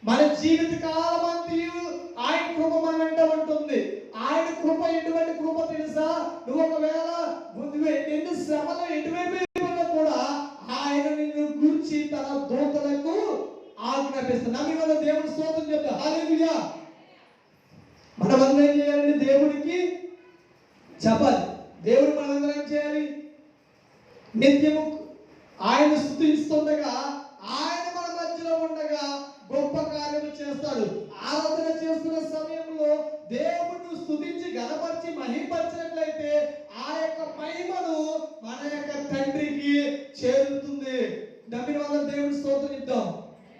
మన జీవిత కాలం అంతయు ఆయన కృప మన వెంట ఉంటుంది. ఆయన కృప ఎటువంటి కృప తెలుసా? నువ్వు ఒకవేళ ఎన్ని శ్రమలు ఎటువైపు కూడా ఆయన నిన్ను గురించి తన దూతలకు ఆజ్ఞాపిస్తాడు. నమ్మి మన దేవుని స్తోత్రం చెప్తా. హల్లెలూయా! మనమందరం ఏం చేయాలండి? దేవుడికి చెప్పాలి. దేవుడు మనందరం ఏం చేయాలి? నిత్యము ఆయన స్తుతిస్తుండగా, ఆయన మన మధ్యలో ఉండగా గొప్ప కార్యము చేస్తాడు. ఆరాధన చేస్తున్న సమయంలో దేవుడిని స్తుతించి గణపరిచి మహిమపరిచినట్లయితే ఆ యొక్క మహిమను మన యొక్క తండ్రికి చేరుతుంది. నమ్మిన వాళ్ళ దేవుని స్తోత్రం ఇద్దాం.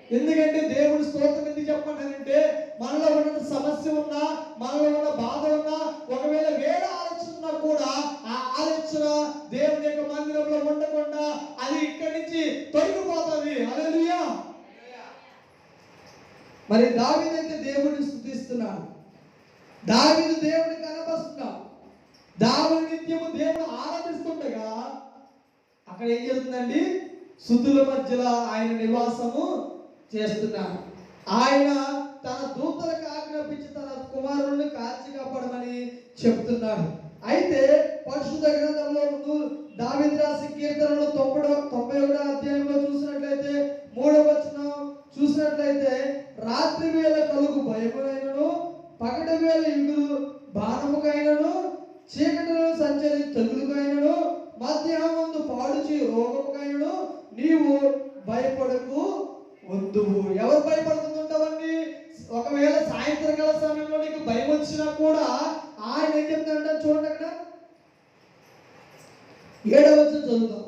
ఎందుకంటే దేవుడి స్తోత్రం ఎందుకు చెప్పంటానంటే, మనలో ఉన్న సమస్య ఉన్నా, మనలో ఉన్న బాధ ఉన్నా, ఒకవేళ వేరే ఆలోచన ఉన్నా కూడా ఆ ఆలోచన దేవుని యొక్క మందిరంలో ఉండకుండా అది ఇక్కడి నుంచి తొలగిపోతుంది. హల్లెలూయా! మరి దావీదు అయితే దేవుడిని స్తుతిస్తున్నాడు, దావీదు దేవుడిని కనపరుస్తున్నాడు, దావీదు నిత్యము దేవుడు ఆరాధిస్తుండగా అక్కడ ఏం జరుగుతుందండి? స్తుతుల మధ్యలో ఆయన నివాసము చేస్తున్నాడు. ఆయన తన దూతలకు ఆజ్ఞాపించి తన కుమారుడిని కాల్చి కాపాడమని చెప్తున్నాడు. అయితే పరిశుద్ధ గ్రంథంలో దావీదు రాసిన కీర్తనలు 91వ అధ్యాయంలో చూసినట్లయితే 3వ వచనం చూసినట్లయితే, రాత్రి వేళ కలుగు భయమునైనను, పగటి వేళ ఇగురు బాణముకైనను, చీకటిలో సంచరి తెగులుకైనను, మధ్యాహ్నమందు పాడుచి రోగముకైనను నీవు భయపడకు వద్దువు. ఎవరు భయపడుతుంటావండి? ఒకవేళ సాయంత్రకాల సమయంలో నీకు భయం వచ్చినా కూడా ఆయన ఏం చెప్తాడంటే, చూడండి అక్కడ 7వ వచనం చదువుతాం.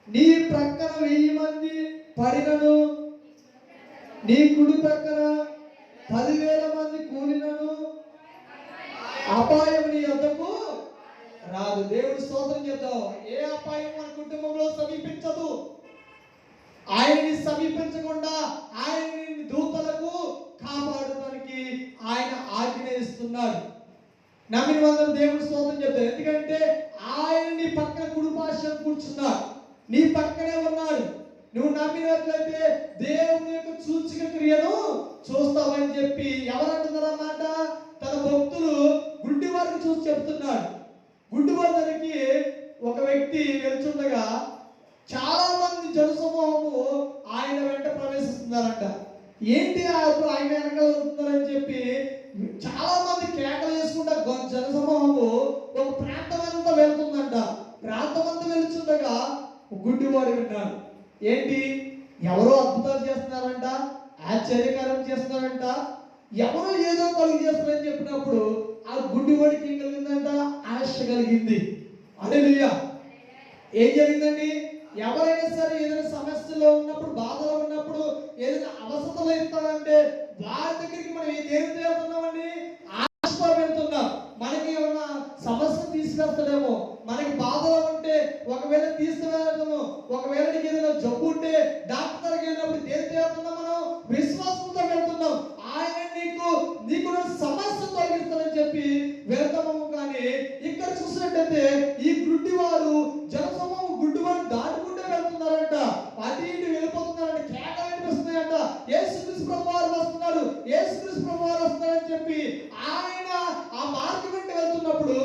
నీ ప్రక్కన 1000 మంది పడినను, నీ కుడి ప్రక్కన 10,000 మంది కూలినను అపాయం నీ యొద్దకు రాదు. దేవుడి స్తోత్రం చేద్దాం. ఏ అపాయం మన కుటుంబంలో సమీపించదు. ఆయన్ని సమీపించకుండా ఆయన్ని దూతలకు కాపాడడానికి ఆయన ఆజ్ఞ ఇస్తున్నాడు. నమ్మిన వాళ్ళని దేవుడి స్తోత్రం చెప్తారు. ఎందుకంటే ఆయన నీ పక్కన కుడి పార్శ్వన కూర్చున్నాడు, నీ పక్కనే ఉన్నాడు. నువ్వు నమ్మినట్లయితే దేవుని యొక్క సూచక క్రియను చూస్తావని చెప్పి ఎవరంటున్నారన్నమాట? తన భక్తులు గుడ్డి వారికి చూసి చెప్తున్నాడు. గుడ్డి వారికి ఒక వ్యక్తి వెళ్తుండగా చాలా మంది జనసమూహము ఆయన వెంట ప్రవేశిస్తున్నారంట. ఏంటి ఆయన వెనకాల వస్తున్నారని చెప్పి చాలా మంది కేకలు వేసుకుంటా జనసమూహము ఒక ప్రాంతం అంతా వెళ్తుందంట. ప్రాంతం అంతా వెళ్తుండగా గుడ్డివాడు విన్నాడు. ఏంటి? ఎవరో అద్భుతాలు చేస్తున్నారంట, ఆశ్చర్యకారం చేస్తున్నారంట, ఎవరో ఏదో కలుగు చేస్తున్నారని చెప్పినప్పుడు ఆ గుడ్డివాడికి ఏం కలిగిందంట? ఆశ కలిగింది. హల్లెలూయా! ఏం జరిగిందండి? ఎవరైనా సరే ఏదైనా సమస్యలో ఉన్నప్పుడు, బాధలో ఉన్నప్పుడు, ఏదైనా అవసరతలో ఇస్తాడంటే వారి దగ్గరికి మనం ఏం చేస్తున్నామండి? ఆశతో వెళ్తున్నాం. మనకి ఏమన్నా సమస్య తీసుకెళ్తాడేమో, మనకి బాధలో ఉంటే ఒకవేళ తీసుకువెళ్తాము, ఒకవేళ నీకు ఏదైనా జబ్బు ఉంటే డాక్టర్ దగ్గరికి వెళ్ళినప్పుడు దేని చెప్పి ఆయన ఆ మార్గం వెంట వెళ్తున్నప్పుడు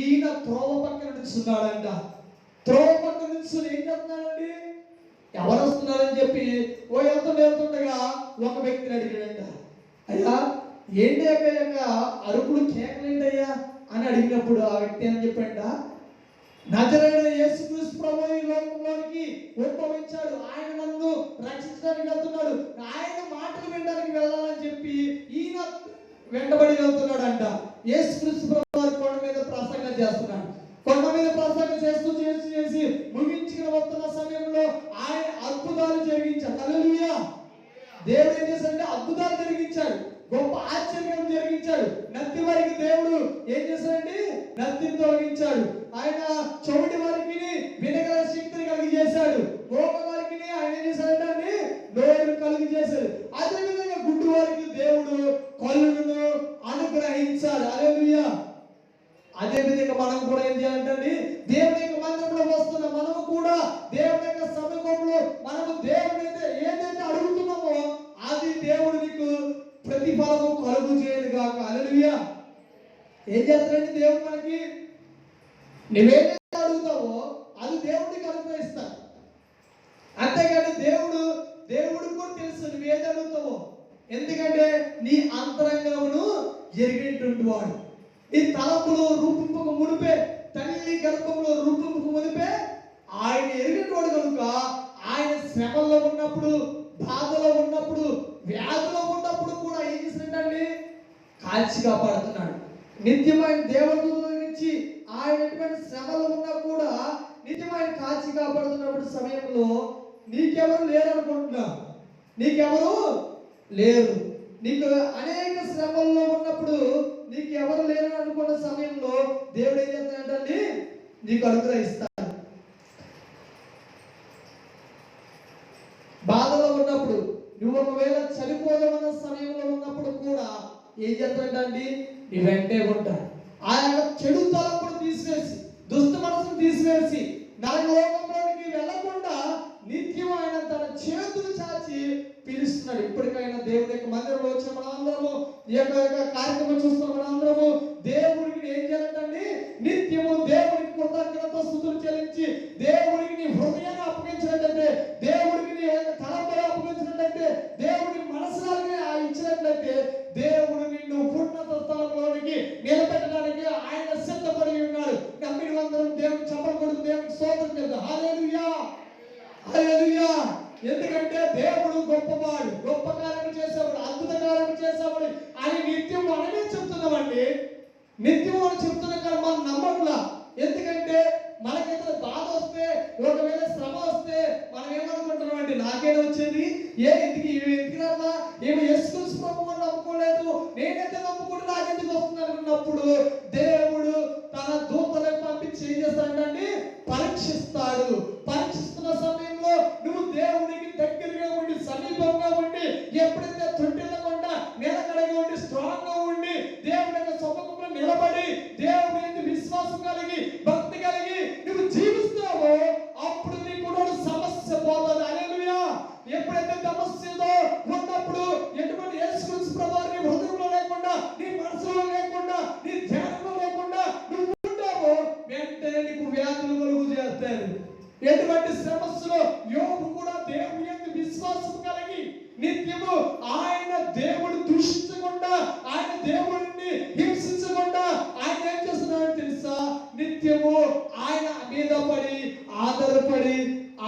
ఈయన త్రోవ పక్కన నిల్చున్నాడంట. త్రోవ పక్కన నిల్చుని ఏం చేస్తున్నాడండి, ఎవరు వస్తున్నారని చెప్పి వెళ్తుండగా ఒక వ్యక్తిని అడిగాడంట, అయ్యా ఏంటి యొక్క అరుపులు కేకలేంటయ్యా అని అడిగినప్పుడు ఆ వ్యక్తి అని చెప్పంట, నజరేయుడైన యేసుక్రీస్తు ప్రభువు ఈ లోకంలోనికి ఉద్భవించాడు, ఆయన నన్ను రక్షించడానికి వెళ్తున్నాడు, ఆయన మాటలు వినడానికి వెళ్ళాలని చెప్పి ఈయన వెంటబడి వెళ్తున్నాడంట. యేసుక్రీస్తు ప్రభువు కొండ మీద ప్రసంగం చేస్తున్నాడు. కొండ మీద ప్రసంగం చేసి ముగించుకుని వస్తున్న సమయంలో ఆయన అద్భుతాలు జరిగించాడు. హల్లెలూయా. దేవుడు ఏం చేశాడంటే అద్భుతాలు జరిగించాడు, గొప్ప ఆశ్చర్యం జరిగించాడు. నత్తి వారికి దేవుడు ఏం చేశాడండి, నత్తిని తొలగించాడు. ఆయన చెవిటి వారికి వినగల శక్తిని కలిగి చేశాడు. మోగ వారికి ఆయన ఏం చేశాడంటే నోరును కలిగి చేశాడు. అదే విధంగా గుడ్డి వారికి దేవుడు కళ్ళను అనుగ్రహించాడు. హల్లెలూయా. అదే విధంగా మనం కూడా ఏం చేయాలంటే దేవుని యొక్క మందిరంలో వస్తున్న మనము కూడా దేవుని యొక్క సమీపంలో మనము దేవుని ఏదైతే అడుగుతున్నామో అది దేవుడు నీకు ప్రతిఫలము కలుగు చేయను గాక. హల్లెలూయా. ఏం చేస్తాడంటే దేవుడు మనకి నువ్వేదైతే అడుగుతావో అది దేవుడికి అనుగ్రహిస్తాడు. అంతేగాని దేవుడికి కూడా తెలుసు నువ్వేది అడుగుతావో, ఎందుకంటే నీ అంతరంగమును ఎరిగినటువంటి వాడు. ఈ తలపులో రూపింపక మునిపే, తల్లి గర్భంలో రూపింపక మునిపే ఆయన ఎరిగినవాడు కనుక ఆయన శ్రమల్లో ఉన్నప్పుడు, బాధలో ఉన్నప్పుడు, వ్యాధిలో ఉన్నప్పుడు కూడా ఏం చేసినట్టండి కాల్చి కాపాడుతున్నాడు. నిత్యమైన దేవుడి నుంచి ఆయన ఎటువంటి శ్రమలో ఉన్నా కూడా నిత్యమైన కాల్చి కాపాడుతున్నప్పుడు సమయంలో నీకెవరు లేరు అనుకుంటున్నా, నీకెవరు లేరు. నీకు అనేక శ్రమల్లో ఉన్నప్పుడు నీకు ఎవరు లేరని అనుకున్న సమయంలో దేవుడు ఏం చేస్తాడంటే నీకు అనుగ్రహిస్తాడు. బాధలో ఉన్నప్పుడు నువ్వు ఒకవేళ చనిపోదామన్న సమయంలో ఉన్నప్పుడు కూడా ఏం చేస్తాడండి నీ వెంటే ఉంటాడు. ఆయన చెడు తలంపును తీసివేసి, దుష్ట మనసును తీసివేసి నరకలోకంలోనికి వెళ్లకుండా నిత్యం ఆయన తన చేతులు చాచి పిలుస్తున్నాడు. ఇప్పటికైనా దేవుడి యొక్క మందిరంలో వచ్చిన మనందరము, ఈ యొక్క కార్యక్రమం చూస్తున్న మనందరము దేవుడికి ఏం చేయాలంటే నిత్యము దేవుడికి కృతజ్ఞత స్తుతులు చెల్లించి దేవుడికి నీ హృదయాన్ని అప్పగించినట్లయితే, దేవుడికి నీ తలంపులు అప్పగించినట్లయితే, దేవుడికి మనసులాగా ఇచ్చినట్లయితే దేవుడు నిన్ను ఉన్నత స్థలంలోనికి నిలబెట్టడానికి ఆయన సిద్ధపడి ఉన్నాడు. నమ్మిన అందరం దేవుడు చప్పట్లు కొడుతూ దేవుడికి స్తోత్రం చేద్దాం. హల్లెలూయా, హల్లెలూయా. ఎందుకంటే దేవుడు గొప్పవాడు, గొప్ప కార్యం చేసేవాడు, అద్భుత కార్యం చేసేవాడు అని నిత్యం మనమే చెప్తున్నామండి. నిత్యం మనం చెప్తున్నా కానీ మనం నమ్మట్లా. ఎందుకంటే మనకైతే బాధ వస్తే, ఒకవేళ శ్రమ వస్తే మనం ఏమనుకుంటున్నామండి, నాకేనా వచ్చేది, ఎందుకు రాదా, ఏమి యేసుక్రీస్తు ప్రభువుని నమ్ముకోలేదు, నేనైతే నమ్ముకుంటే నాకెందుకు వస్తుంది అనుకున్నప్పుడు దేవుడు తన దూతలను పంపించి ఏం చేస్తాడంటే పరీక్షిస్తాడు. పరీక్షిస్తున్న సమయంలో నువ్వు దేవునికి దగ్గరగా ఉండి, సమీపంగా ఉండి, ఎప్పుడైతే తొట్టిల్లకుండా నిలకడగా ఉండి, స్ట్రాంగ్ గా ఉండి, దేవుని యొక్క సముఖంలో నిలబడి దేవుని విశ్వాసం కలిగి, భక్తి కలిగి నువ్వు జీవిస్తావో అప్పుడు నీ కూడా సమస్య పోతుంది. హల్లెలూయా. ఎప్పుడైతే సమస్యతో ఉన్నప్పుడు ఎటువంటి యేసుక్రీస్తు ప్రభువు నీ హృదయంలో లేకుండా, నీ మనసులో లేకుండా, నీ ధ్యానంలో లేకుండా నువ్వు ఉంటావో వెంటనే నీకు వ్యాధులు కలుగు చేస్తాడు. ఎటువంటి సమస్యలో యోబు కూడా దేవుని యొక్క విశ్వాసం కలిగి నిత్యము ఆయన దేవుడు దూషించకుండా, ఆయన దేవుడిని హింసించకుండా ఆయన ఏం చేస్తున్నాడో తెలుసా, నిత్యము ఆయన మీద పడి ఆధారపడి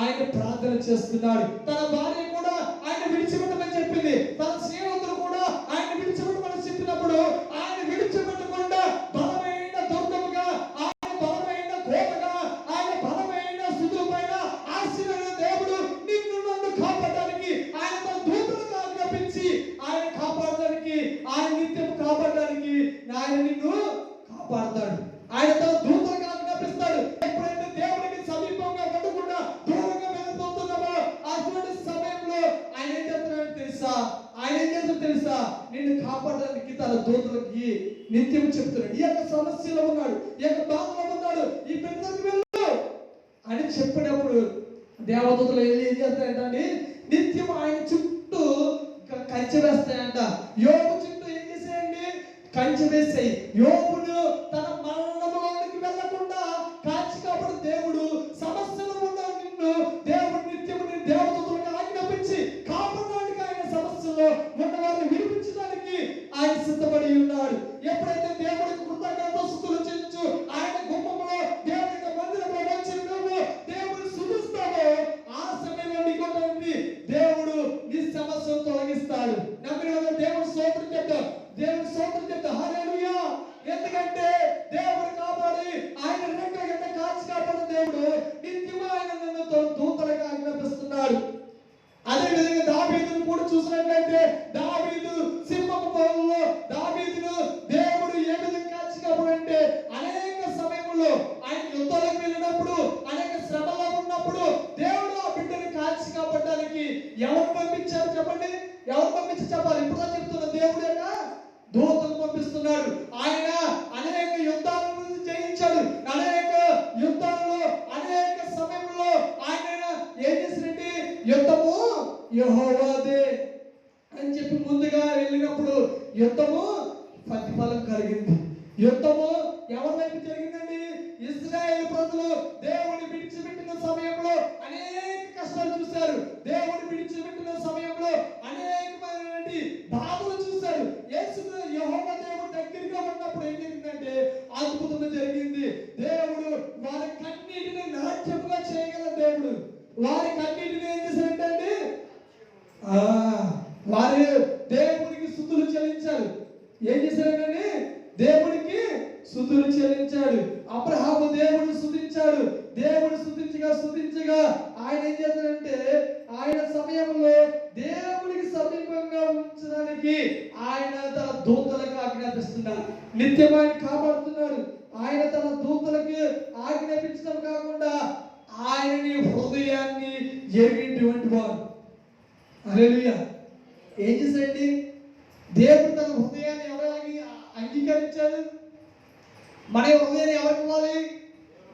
ఆయన ప్రార్థన చేస్తున్నాడు. తన భార్య కూడా ఆయన విడిచిపెట్టమని చెప్పింది, తన స్నేహితులు కూడా ఆయన విడిచిపెట్టమని చెప్పినప్పుడు ఆయన విడిచిపెట్టకుండా బలమైన దుర్గముగా, ఆయన బలమైన కోటగా, ఆయన బలమైన స్థితుల పైన ఆశీర్వాద దేవుడు నిన్ను నన్ను కాపాడడానికి ఆయన తన దూతలను ఆజ్ఞాపించి ఆయన కాపాడడానికి, ఆయన నిత్యం కాపాడడానికి ఆయన నిన్ను కాపాడతాడు. ఆయన తన దూతలకు ఆజ్ఞాపిస్తాడు. ఎప్పుడైతే దేవుడికి సమీపంగా ఉండకుండా దూరంగా వెళ్ళిపోతున్నామో అటువంటి సమయంలో ఆయన ఏం చేస్తున్నాడో తెలుసా, ఆయన ఏం చేస్తాడో తెలుసా, నిన్ను కాపాడడానికి తన దూతలకి నిత్యం చెప్తున్నాడు. ఈ యొక్క సమస్యలో ఉన్నాడు, ఈ యొక్క బాధలో ఉన్నాడు, ఈ పెద్దకి వెళ్ళు అని చెప్పినప్పుడు దేవదూతలు ఏం చేస్తాయంటే నిత్యం ఆయన చుట్టూ కంచె వేస్తాయంట. యోబు చుట్టూ ఏం చేసేయండి, అణిచివేసాయి. యోబును తన మరణంలోనికి వెళ్లకుండా కాచి కాపాడు దేవుడు. సమస్యలు ఉన్న నిన్ను దేవుడు నిత్యము నీ దేవదూతలకు ఆజ్ఞాపించి కాపాడడానికి, ఆయన సమస్యలో ఉన్న వారిని విడిపించడానికి ఆయన సిద్ధపడి ఉన్నాడు. ఎప్పుడైతే దేవుడికి కృతజ్ఞతాస్తుతులు చెల్లించు ఆయన గుమ్మములో దేవుని మందిరంలో వచ్చి నువ్వు దేవుని స్తుతిస్తావో ఆ సమయంలో నీకు దేవుడు నీ సమస్యను తొలగిస్తాడు. నమ్మిన వాళ్ళు దేవుని స్తోత్రం చెప్తారు, దేవుని స్తోత్రం చెప్తారు. హల్లెలూయా. ఎందుకంటే దేవుడు కాపాడి ఆయన రెక్కల కింద కాచి కాపాడు దేవుడు నిత్యము ఆయన నన్ను దూతలకు ఆజ్ఞాపిస్తున్నాడు. అదే విధంగా దావీదును కూడా చూసినట్లయితే దావీదు సింహపు పొదల్లో దావీదును దేవుడు ఏ విధంగా కాచి కాపాడంటే అనేక సమయంలో ఆయన యుద్ధాలకు వెళ్ళినప్పుడు, అనేక శ్రమలో ఉన్నప్పుడు దేవుడు ఆ బిడ్డను కాచి కాపాడడానికి ఎవరు పంపించారు చెప్పండి? ఎవరు పంపించి చెప్పాలి? ఇప్పుడు చెప్తున్న దేవుడు యొక్క దూతను పంపిస్తున్నాడు. ఆయన అనేక యుద్ధాలను జయించాడు. అనేక యుద్ధాలలో అనేక సమయంలో ఆయన ఏం చేసినట్టు యుద్ధము యెహోవాదే అని చెప్పి ముందుగా వెళ్ళినప్పుడు యుద్ధము ప్రతిఫలం కలిగింది. యుద్ధము ఎవరి వైపు జరిగిందండి? ఇశ్రాయేలు ప్రజలు దేవుని విడిచిపెట్టిన సమయంలో అనేక కష్టాలు చూశారు. దేవుని విడిచిపెట్టిన సమయంలో అనేకమైనటువంటి బాధలు చూశారు. యెహోవా దేవుడు దగ్గరగా ఉన్నప్పుడు ఏం జరిగిందంటే అద్భుతం జరిగింది. దేవుడు వారి కన్నీటిని నాట్యముగా చేయగల దేవుడు. వారి కన్నీటిని ఏం చేశారంటే వారి దేవునికి స్తుతులు చెల్లించారు. ఏం చేశారంటే దేవునికి స్తుతులు చెల్లించాడు. అబ్రహాము దేవుడు స్తుతించాడు. దేవుడు స్తుతించగా ఆయన ఏం చేశాడంటే ఆయన సమయంలో దేవునికి సమీపంగా ఉంచడానికి ఆయన తన దూతలకు ఆజ్ఞాపిస్తున్నాడు. నిత్యం ఆయన కాపాడుతున్నాడు. ఆయన తన దూతలకు ఆజ్ఞాపించడం కాకుండా ఆయనని హృదయాన్ని ఎరిగినటువంటి వాడు. హల్లెలూయా. ఏం చేశాడండి? దేవుడు తన హృదయాన్ని ఎవరికి అంగీకరించాడు? మన హృదయాన్ని ఎవరికి ఇవ్వాలి?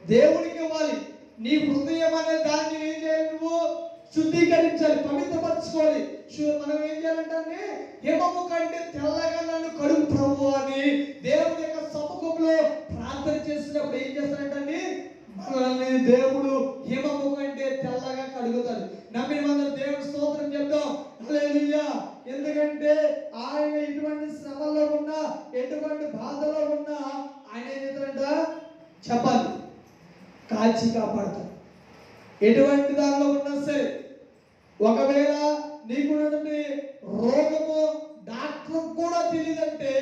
దేవునికి ఇవ్వాలి. నీ హృదయం అనే దాన్ని ఏం చేయాలి? నువ్వు శుద్ధీకరించాలి, పవిత్రపరచుకోవాలి. మనం ఏం చేయాలంటే హిమము కంటే తెల్లగా నన్ను కడుగు ప్రభు అని దేవుని యొక్క సముఖంలో ప్రార్థన చేసినప్పుడు ఏం చేస్తాడంటే మనల్ని దేవుడు హిమము కంటే తెల్లగా కడుగుతాడు. నమ్మిన మందరం దేవుని స్తోత్రం చెప్తాం. హల్లెలూయా. ఎందుకంటే ఆయన ఎటువంటి శ్రమలో ఉన్నా, ఎటువంటి బాధలో ఉన్నా ఆయన ఏం చేస్తాడంట చెప్పాలి, కాచి కాపాడతాడు. ఎటువంటి దానిలో ఉన్నా సరే, ఒకవేళ నీకున్నటువంటి రోగము డాక్టర్ కూడా తెలియదంటే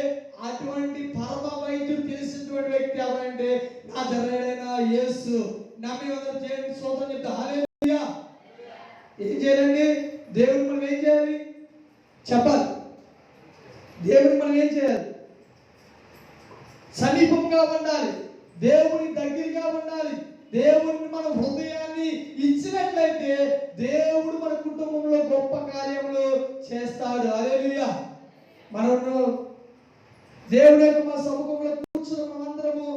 అటువంటి పరమ వైద్యుడు తెలిసినటువంటి వ్యక్తి ఎవరంటే నజరేయుడైన యేసు. నమ్మి అందరూ దేవుని స్తోత్రం చెప్తా. హల్లెలూయా. ఏం చేయాలండి? దేవుడు మనం ఏం చేయాలి చెప్పాలి. దేవుడు మనం ఏం చేయాలి? సమీపంగా ఉండాలి, దేవుని దగ్గరగా ఉండాలి. దేవుడిని మన హృదయాన్ని ఇచ్చినట్లయితే దేవుడు మన కుటుంబంలో గొప్ప కార్యములు చేస్తాడు. హల్లెలూయా. మనము దేవుని యొక్క మన సముఖంలో కూర్చున్న మనందరము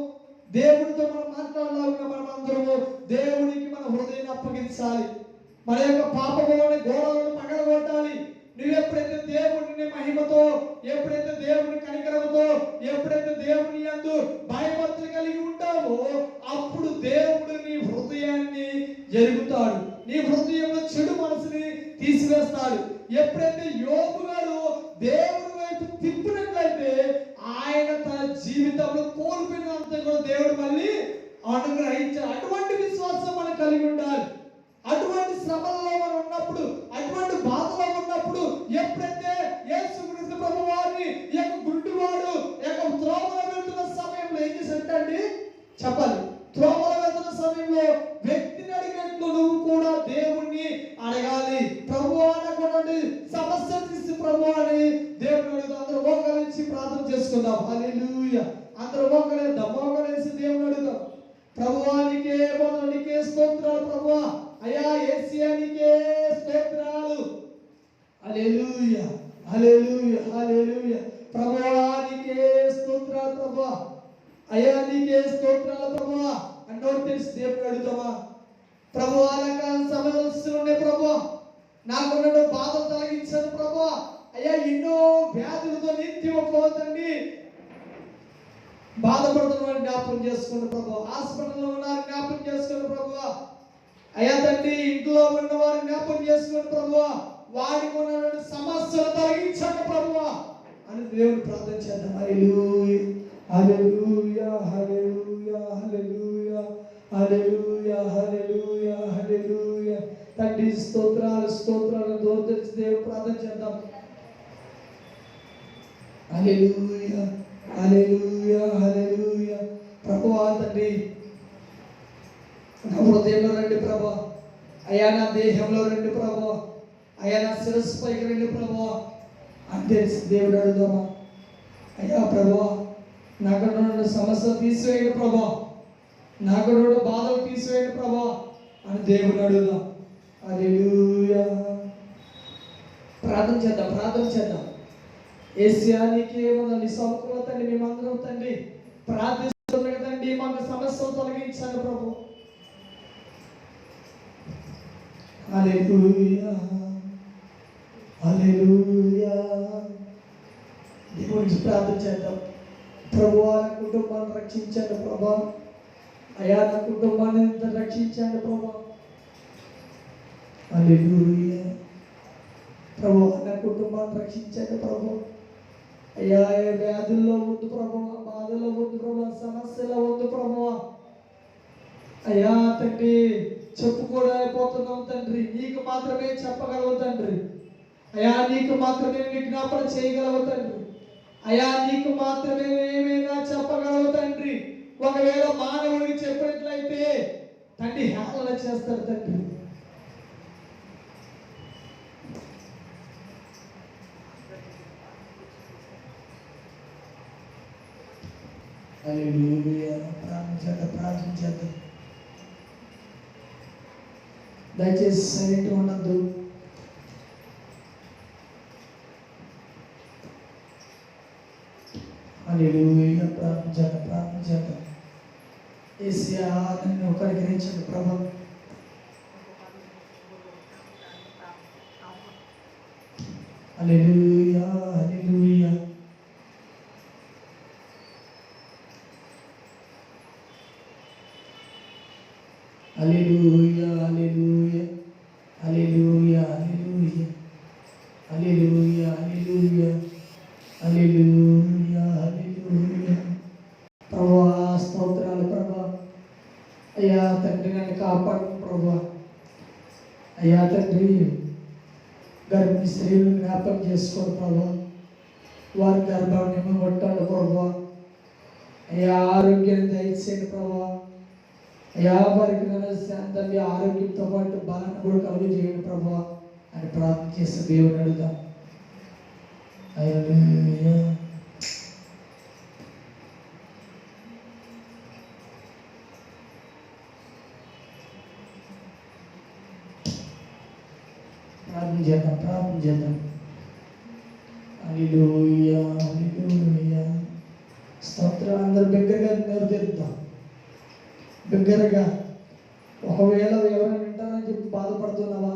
దేవుడితో మనం మాట్లాడాలన్న మనమందరము దేవునికి మన హృదయాన్ని అప్పగించాలి. మన యొక్క పాపములను గోడలను పగలగొట్టాలి. నువ్వు ఎప్పుడైతే దేవుడిని మహిమతో, ఎప్పుడైతే దేవుని కనికరముతో, ఎప్పుడైతే దేవుని యందు భయభక్తులు కలిగి ఉంటావో అప్పుడు దేవుడు నీ హృదయాన్ని ఎరుగుతాడు. నీ హృదయంలో చెడు మనసుని తీసివేస్తాడు. ఎప్పుడైతే యోబు గారు దేవుని వైపు తిప్పినట్లయితే ఆయన తన జీవితంలో కోల్పోయినంత కూడా దేవుడు మళ్ళీ అనుగ్రహించాడు. అటువంటి విశ్వాసం మనం కలిగి ఉండాలి. అటువంటి శ్రమలలో మనం ఉన్నప్పుడు, అటువంటి బాధలో ఉన్నప్పుడు ఎప్పుడైతే యేసుక్రీస్తు ప్రభువారిని ఈ యొక్క గుడ్డివాడు ఈ యొక్క త్రోవలో వెళ్తున్న సమయంలో ఏం చేశాడంటే చెప్పాలి, త్రోవలో వెళ్తున్న సమయంలో వ్యక్తిని అడిగినట్లు నువ్వు కూడా దేవుణ్ణి అడగాలి. ప్రభువా నాకు సమస్య తీసి ప్రభువా అని దేవుని అడుగుతాం. అందరూ మోకరించి ప్రార్థన చేసుకుందాం. హల్లెలూయా. అందరూ మోకరేసి దేవుని అడుగుతాం. ప్రభువా నీకే వందనాలు, నీకే స్తోత్రాలు ప్రభువా. అయ్యా యేసయ్యా నీకే స్తోత్రాలు. హల్లెలూయా, హల్లెలూయా, హల్లెలూయా. ప్రభువా నీకే స్తోత్రాలు ప్రభువా. అయ్యా నీకే స్తోత్రాలు ప్రభువా అన్నోరు తెలిసి దేవుని అడుగుతామా? ప్రభువా నాకు సమస్యలు ఉన్నాయి ప్రభువా, నాకున్న బాధలు తొలగించాను ప్రభువా. అయ్యా ఎన్నో వ్యాధులతో నిత్యం పోతండి బాధపడుతున్న వారిని జ్ఞాపకం చేసుకోండి ప్రభు. హాస్పిటల్లో ఉన్నారు జ్ఞాపకం చేసుకోండి ప్రభు. అయ్యా తండ్రి ఇంట్లో ఉన్న వారిని జ్ఞాపకం చేసుకోండి ప్రభు. వారికి ఉన్నటువంటి సమస్యలు తొలగించండి ప్రభు అని దేవుని ప్రార్థన చేద్దాం. హల్లెలూయా హల్లెలూయా హల్లెలూయా హల్లెలూయా హల్లెలూయా హల్లెలూయా హల్లెలూయా. తండ్రి స్తోత్రాలు స్తోత్రాలు దూరం తెరిచి దేవుని ప్రార్థన చేద్దాం. హల్లెలూయా హల్లెలూయా హల్లెలూయా. ప్రభువా తండ్రి నా హృదయంలో రండి ప్రభా. అయ్యా నా దేహంలో రండి ప్రభా. అయ్యా నా శిరస్సు పైకి రండి ప్రభా అంటే దేవుడు అడుగుదామా. అయ్యా ప్రభా నాకు ఉన్న సమస్యలు తీసివేయండి ప్రభా, నాకు ఉన్న బాధలు తీసివేయండి ప్రభా అని దేవుడు అడుగుదాం. హల్లెలూయా. ప్రార్థన చేద్దాం ప్రార్థన చేద్దాం. యేసయ్యా నీకే వందనాలు. నీ సముఖంలో తండ్రి మేమందరం తండ్రి ప్రార్థిస్తున్నాం తండ్రి, మాకు సమస్యలు తొలగించండి ప్రభు. హల్లెలూయా హల్లెలూయా. దేవునికి ప్రార్థన చేద్దాం. ప్రభువా నా కుటుంబాన్ని రక్షించండి ప్రభా. అయ్యా నా కుటుంబాన్ని రక్షించండి ప్రభా. హల్లెలూయా. ప్రభువా నా కుటుంబాన్ని రక్షించండి ప్రభు. అయ్యా వ్యాధుల్లో వద్దు ప్రభువా, బాధలో వద్దు ప్రభువా, సమస్యలో వద్దు ప్రభువా. అయ్యా తండ్రి చెప్పుకోలేకపోతున్నాం తండ్రి, నీకు మాత్రమే చెప్పగలవు తండ్రి. అయ్యా నీకు మాత్రమే విజ్ఞాపన చేయగలవు తండ్రి. అయ్యా నీకు మాత్రమే ఏమైనా చెప్పగలవు తండ్రి. ఒకవేళ మానవుడికి చెప్పినట్లయితే తండ్రి హేళన చేస్తారు తండ్రి. హల్లెలూయా. ప్రార్థన చేద్దాం. దయచేసి సైలెంట్గా ఉండద్దు. హల్లెలూయా. ప్రార్థన చేద్దాం. యేసయ్యా నన్ను కనికరించండి ప్రభు. హల్లెలూయా హల్లెలూయా. హల్లెలూయా హల్లెలూయా హల్లెలూయా హల్లెలూయా హల్లెలూయా హల్లెలూయా హల్లెలూయా హల్లెలూయా. ప్రభువా స్తోత్రాలు ప్రభా. అయ్యా తండ్రి నన్ను కాపాడు ప్రభా. అయ్యా తండ్రి గర్భిణీ స్త్రీలు జ్ఞాపకం చేసుకోండి ప్రభా. వారి గర్భాన్ని నిమ్మగొట్టాడు ప్రభా. అయ్యా ఆరోగ్యాన్ని దయచేయండి ప్రభా. అయ్యా వారికి తండ్రి ఆరోగ్యంతో పాటు బలాన్ని కూడా కలుగు చేయండి ప్రభా అని ప్రార్థన చేస్తే దేవుని అడుగుదాం. హల్లెలూయా. ప్రార్థన చేద్దాం. హల్లెలూయా హల్లెలూయా. స్తోత్రం. అందరూ బిగ్గరగా నోరు తెరుద్దాం. బిగ్గరగా. ఒకవేళ ఎవరైనా వింటారని చెప్పి బాధపడుతున్నావా?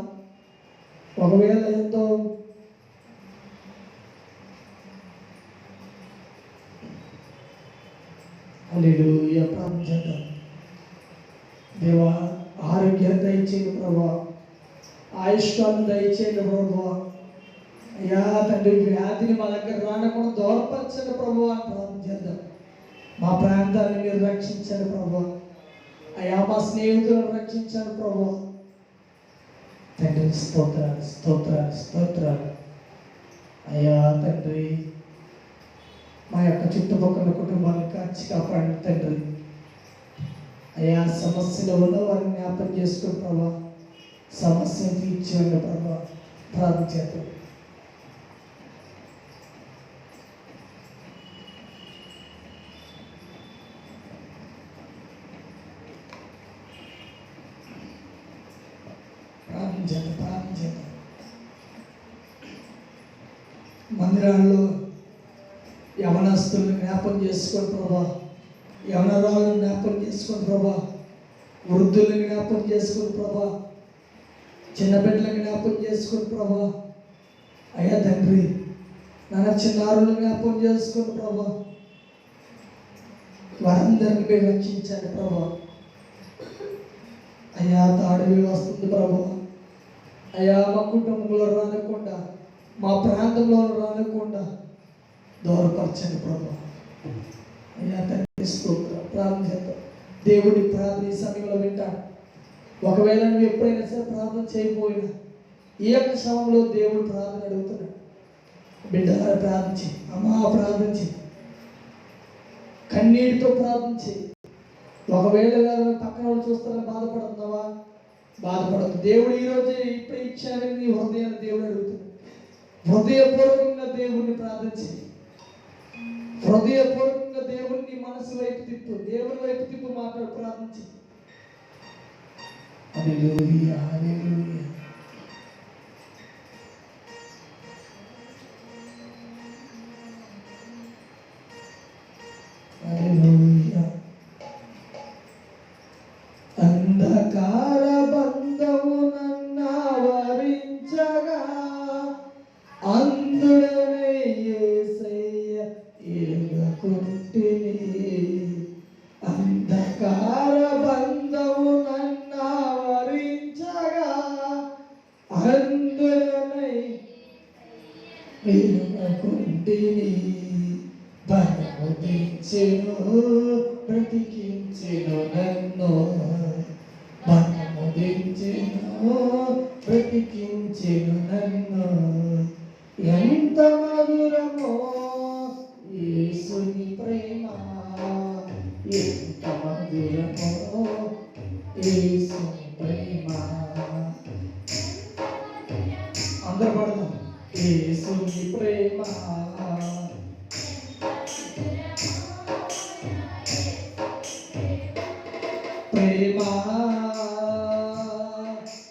ఒకవేళ ఎంతో హల్లెలూయా. ప్రార్థన చేద్దాం. దేవా ఆరోగ్యాన్ని దయచేయండి ప్రభా, ఆయుష్కాన్ని దయచేయండి ప్రభా. అయ్యా తండ్రి వ్యాధిని మా దగ్గర రానకుండా దూరపరచండి ప్రభు అని ప్రార్థన చేద్దాం. మా ప్రాంతాన్ని మీరు రక్షించండి ప్రభా. అయ్యా మా స్నేహితులను రక్షించండి ప్రభా. తండ్రి స్తోత్రాలు స్తోత్రాలు స్తోత్రాలు. అయ్యా తండ్రి మా యొక్క చుట్టుపక్కల కుటుంబాన్ని కాచి కాపాడండి తండ్రి. అయ్యా సమస్యలు ఉన్న వారిని జ్ఞాపకం చేసుకుని ప్రభా, సమస్యను తీర్చేయండి ప్రభా. ప్రార్థన చేద్దాం. మందిరాల్లో యవనస్తులను జ్ఞాపకం చేసుకోండి ప్రభా. యవనరాలను జ్ఞాపకం చేసుకోండి ప్రభా. వృద్ధులను జ్ఞాపకం చేసుకోండి ప్రభా. చిన్న బిడ్డలను జ్ఞాపకం చేసుకోండి ప్రభా. అయ్యా తండ్రి నాన్న చిన్నారులను జ్ఞాపకం చేసుకోండి ప్రభా. వారందరిని మీరు రక్షించండి ప్రభు. అయ్యా తాడివి వస్తుంది ప్రభు. అయ్యా మా కుటుంబంలో రానకుండా, మా ప్రాంతంలో రానకుండా దూరపరచండి ప్రభు. అయ్యా తండ్రి స్తోత్రం. ప్రార్థన చేద్దాం. దేవుడి ప్రార్థన ఈ సమయంలో వింటాడు. ఒకవేళ నువ్వు ఎప్పుడైనా సరే ప్రార్థన చేయకపోయినా ఈ యొక్క సమయంలో దేవుడు ప్రార్థన అడుగుతున్నాడు. బిడ్డగా ప్రార్థించి, అమ్మా ప్రార్థించి, కన్నీటితో ప్రార్థించి. ఒకవేళ పక్కన వాళ్ళు చూస్తారని బాధపడుతున్నావా? బాధపడదు. దేవుడు ఈరోజు ఇప్పుడు ఇచ్చాడని నీ హృదయాన్ని దేవుడు అడుగుతున్నాడు. హృదయపూర్వకంగా దేవుడిని ప్రార్థించి, హృదయపూర్వకంగా దేవుడిని మనసు వైపు తిప్పు, దేవుని వైపు తిప్పు మాట్లాడు, ప్రార్థించి. హల్లెలూయా, హల్లెలూయా. హల్లెలూయా. అంధకార బంధము నన్నావరించగా అందుడనే యేసయ్య ఎలుగకుంటిని. అంధకార బంధము నన్నావరించగా అందుడనే ఎలుగకుంటిని. బలము తెచ్చెను, బ్రతికించెను నన్ను. బలము తెచ్చెను, బ్రతికించెను నన్ను. ఎంత మధురమో యేసుని ప్రేమ, ఎంత మధురమో యేసుని ప్రేమ. అందరూ పడదాం. యేసుని ప్రేమ, ప్రేమ,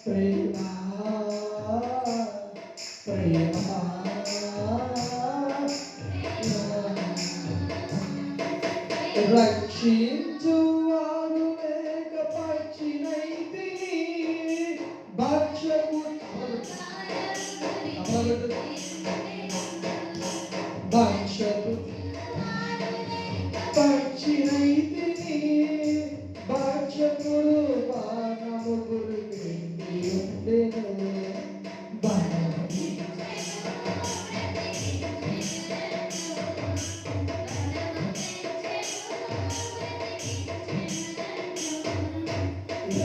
ప్రేమ, ప్రేమ. రక్షించువారు లేక పక్షినైతిని, భక్షకుడు పక్షినైతిని, భక్షకుడు బాణము గురిపెట్టి ఉండెను.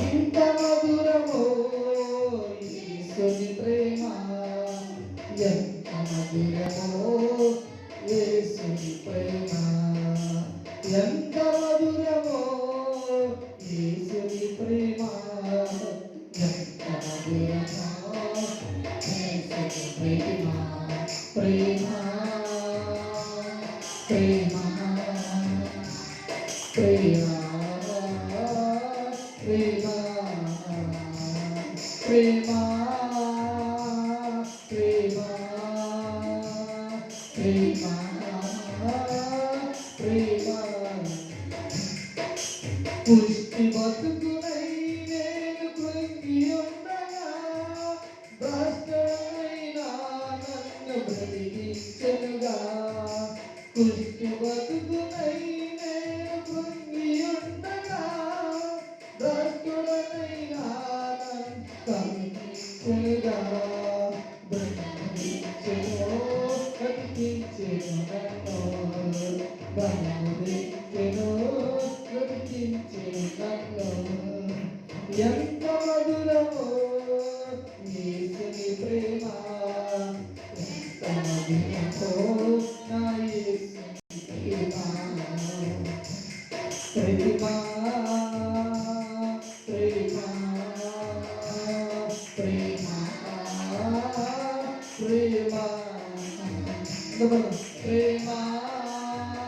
ఎంత మధురమో యేసుని ప్రేమ, ఎంత మధురమో యేసుని ప్రేమ. ఎంత మధురమో యేసుని ప్రేమ, ఎంత మధురమో యేసుని ప్రేమ. ప్రేమ, ప్రేమ, ప్రేమ, ప్రేమ, ప్రేమ, ప్రేమ, ప్రేమ, ప్రేమ. పుష్టి బతుకునై నేను కృంగి ఉండగా, భ్రష్టనైనా నన్ను బ్రతికించెనుగా. పుష్టి బతుకునై నేను కృంగి ఉండగా, భ్రష్టుడనైనా నన్ను కరుణించెనుగా. బ్రతికించెను, బ్రతికించెను నన్ను. బలము తెచ్చెను, బ్రతికించెను నన్ను. ఎంత మధురమో యేసుని ప్రేమ, ఎంత మధురమో నా యేసుని ప్రేమ. ప్రేమ, ప్రేమ, ప్రేమ, ప్రేమ, ప్రేమ.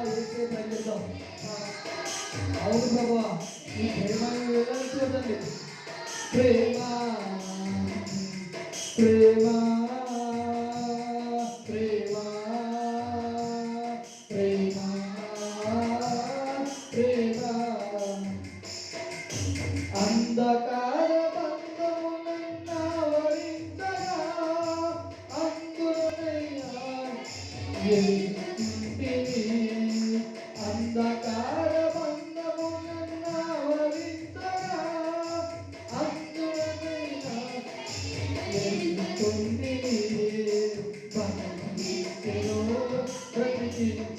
యేసే ప్రేమిద్దాం. అవును ప్రభా, ఈ ప్రేమను వెళ్ళాలి చూడండి. ప్రేమ, ప్రేమ, ప్రేమ, ప్రేమ, ప్రేమ. అంధకార బంధములన్నావరించగా అందునయ్యా ఎలుగుకుంటిని. అంధకార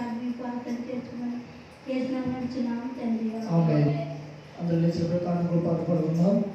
మీ ప్రార్థన చేర్చుమని చేసిన నడుచున్నాం తండ్రి. ఆమె అందరూ లేచిన ప్రకారం పాటు పడుకుందాం.